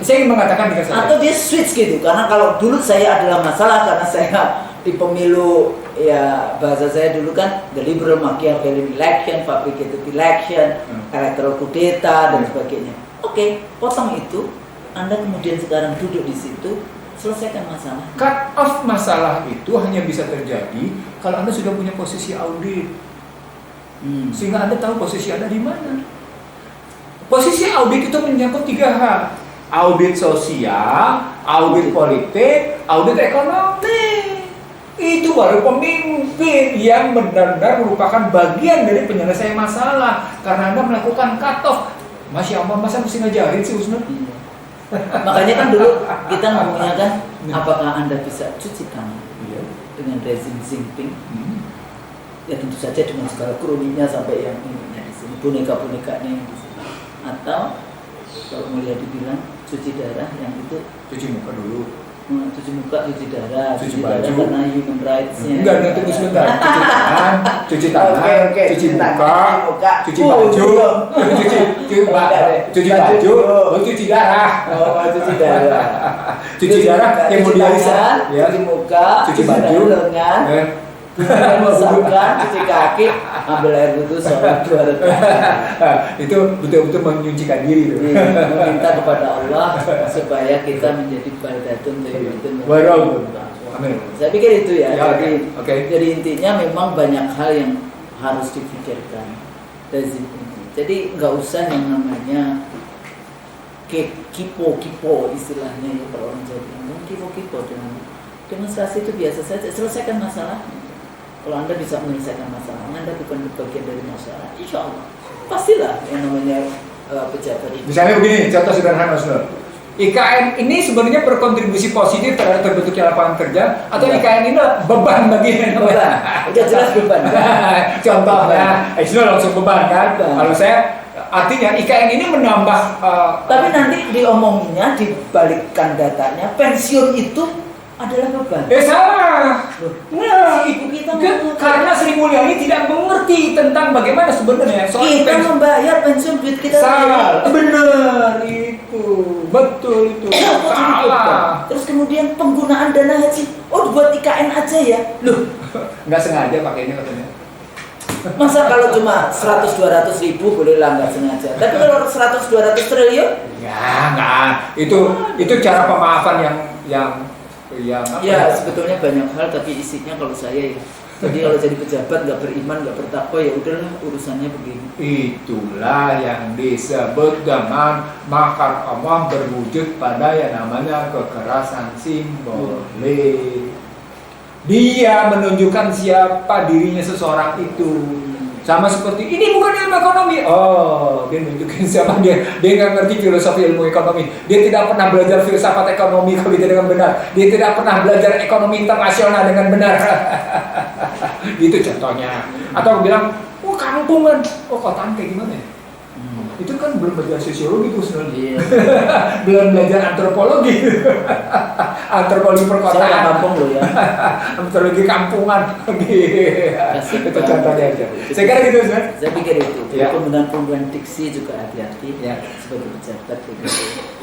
saya ingin mengatakan dengan saya.
Atau dia switch gitu, karena kalau dulu saya adalah masalah karena saya di pemilu, ya bahasa saya dulu kan the liberal Machiavellian election, fabricated election, electoral kudeta dan sebagainya. Oke, potong itu, Anda kemudian sekarang duduk di situ, selesaikan masalah.
Cut off masalah itu hanya bisa terjadi kalau Anda sudah punya posisi audit, sehingga Anda tahu posisi Anda di mana. Posisi audit itu menyangkut 3 hal. Audit sosial, audit politik, audit ekonomi. Itu baru pemimpin yang benar-benar merupakan bagian dari penyelesaian masalah. Karena Anda melakukan cut off. Masya Allah, masa mesti ngajarin sih Usman?
Makanya kan dulu kita ngomongnya kan, apakah Anda bisa cuci tangan dengan rezim Xi Jinping? Ya tentu saja dengan segala kroninya sampai yang ininya di sini, boneka-bonekanya yang di sini. Atau kalau Mulia dibilang cuci darah yang itu
Cuci muka dulu.
Cuci muka, cuci darah
Cuci
darah
baju.
karena human rights-nya.
Enggak, tunggu sebentar. Cuci tangan,
Oke,
cuci muka, cuci
Oh,
baju,
dong.
cuci baju, cuci darah.
Cuci darah.
Cuci darah yang mau dialihkan, ya.
Cuci muka,
Cuci baju,
lengan, misalkan cuci kaki, ambil air wudhu sholat 2 rakaat.
Itu betul-betul menyucikan diri.
Meminta kepada Allah supaya kita menjadi baldatun thayyibun.
Amin.
Saya pikir itu ya.
Ya,
jadi,
oke.
jadi intinya memang banyak hal yang harus dipikirkan rezim ini. Jadi nggak usah yang namanya kipo istilahnya ya kalau orang Jawa bilang kipo dengan demonstrasi itu biasa saja. Selesaikan masalah. Kalau Anda bisa menyelesaikan masalah, Anda bukan bagian dari masalah, insya Allah pastilah yang namanya pejabat ini.
Misalnya begini, contoh sederhana Mas. IKN ini sebenarnya berkontribusi positif terhadap terbentuknya lapangan kerja, atau IKN ini beban bagi
beban, udah jelas beban.
Contohnya, itu langsung beban kan? Kalau saya artinya IKN ini menambah.
Tapi nanti diomonginya, dibalikkan datanya, pensiun itu adalah beban.
Salah. Nah,
ibu kita
karena Sri Mulyani tidak mengerti tentang bagaimana sebenarnya soal
kita membayar pensiun duit kita.
Salah. Benar itu. Betul itu. Salah.
Terus kemudian penggunaan dana haji, buat IKN aja ya. Loh,
nggak sengaja pakainya katanya.
Masa kalau cuma 100-200 ribu boleh lah nggak sengaja. Tapi kalau 100-200 triliun?
Ya nggak. Itu cara pemaafan yang
ya sebetulnya banyak hal, tapi isinya kalau saya ya. Jadi kalau jadi pejabat nggak beriman, nggak bertakwa, ya udahlah urusannya begini.
Itulah yang disebut dengan makar Allah berwujud pada yang namanya kekerasan simbolik. Dia menunjukkan siapa dirinya seseorang itu. Sama seperti ini bukan ilmu ekonomi. Oh, dia nunjukin siapa dia. Dia nggak ngerti filosofi ilmu ekonomi. Dia tidak pernah belajar filsafat ekonomi kalau tidak dengan benar. Dia tidak pernah belajar ekonomi internasional dengan benar. Itu contohnya. Atau bilang, oh kampungan, oh kotaan kayak gimana ya? Itu kan belum belajar sosiologi tuh sebenarnya. Belum belajar antropologi. Antropologi
Saya
perkotaan.
orang kampung loh ya.
Antropologi kampungan. Itu contohnya aja. Saya kira gitu kan.
Saya pikir itu. Jadi
Ya.
penggunaan diksi juga hati-hati
Ya.
sebagai pejabat gitu.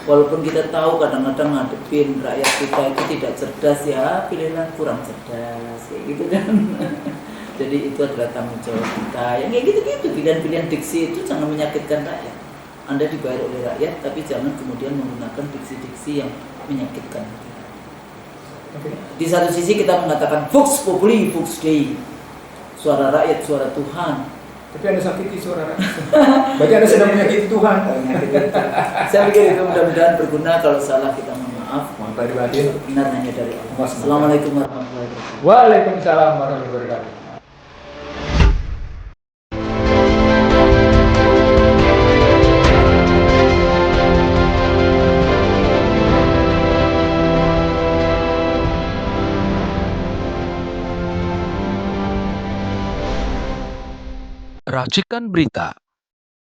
Walaupun kita tahu kadang-kadang ngadepin rakyat kita itu tidak cerdas ya, pilihlah kurang cerdas kayak gitu kan. Jadi itu adalah tanggung jawab kita. Yang kayak gitu-gitu, pilihan-pilihan diksi itu jangan menyakitkan rakyat. Anda dibayar oleh rakyat, tapi jangan kemudian menggunakan diksi-diksi yang menyakitkan. Di satu sisi kita mengatakan Vox Populi, Vox Dei, suara rakyat, suara Tuhan.
Tapi Anda sakiti suara rakyat. Berarti Anda sedang menyakiti Tuhan.
Saya pikir itu mudah-mudahan berguna. Kalau salah kita mohon maaf.
Mohon batin.
Benar hanya dari Allah.
Mas-
Assalamualaikum warahmatullahi wabarakatuh.
Waalaikumsalam warahmatullahi wabarakatuh.
Racikan Berita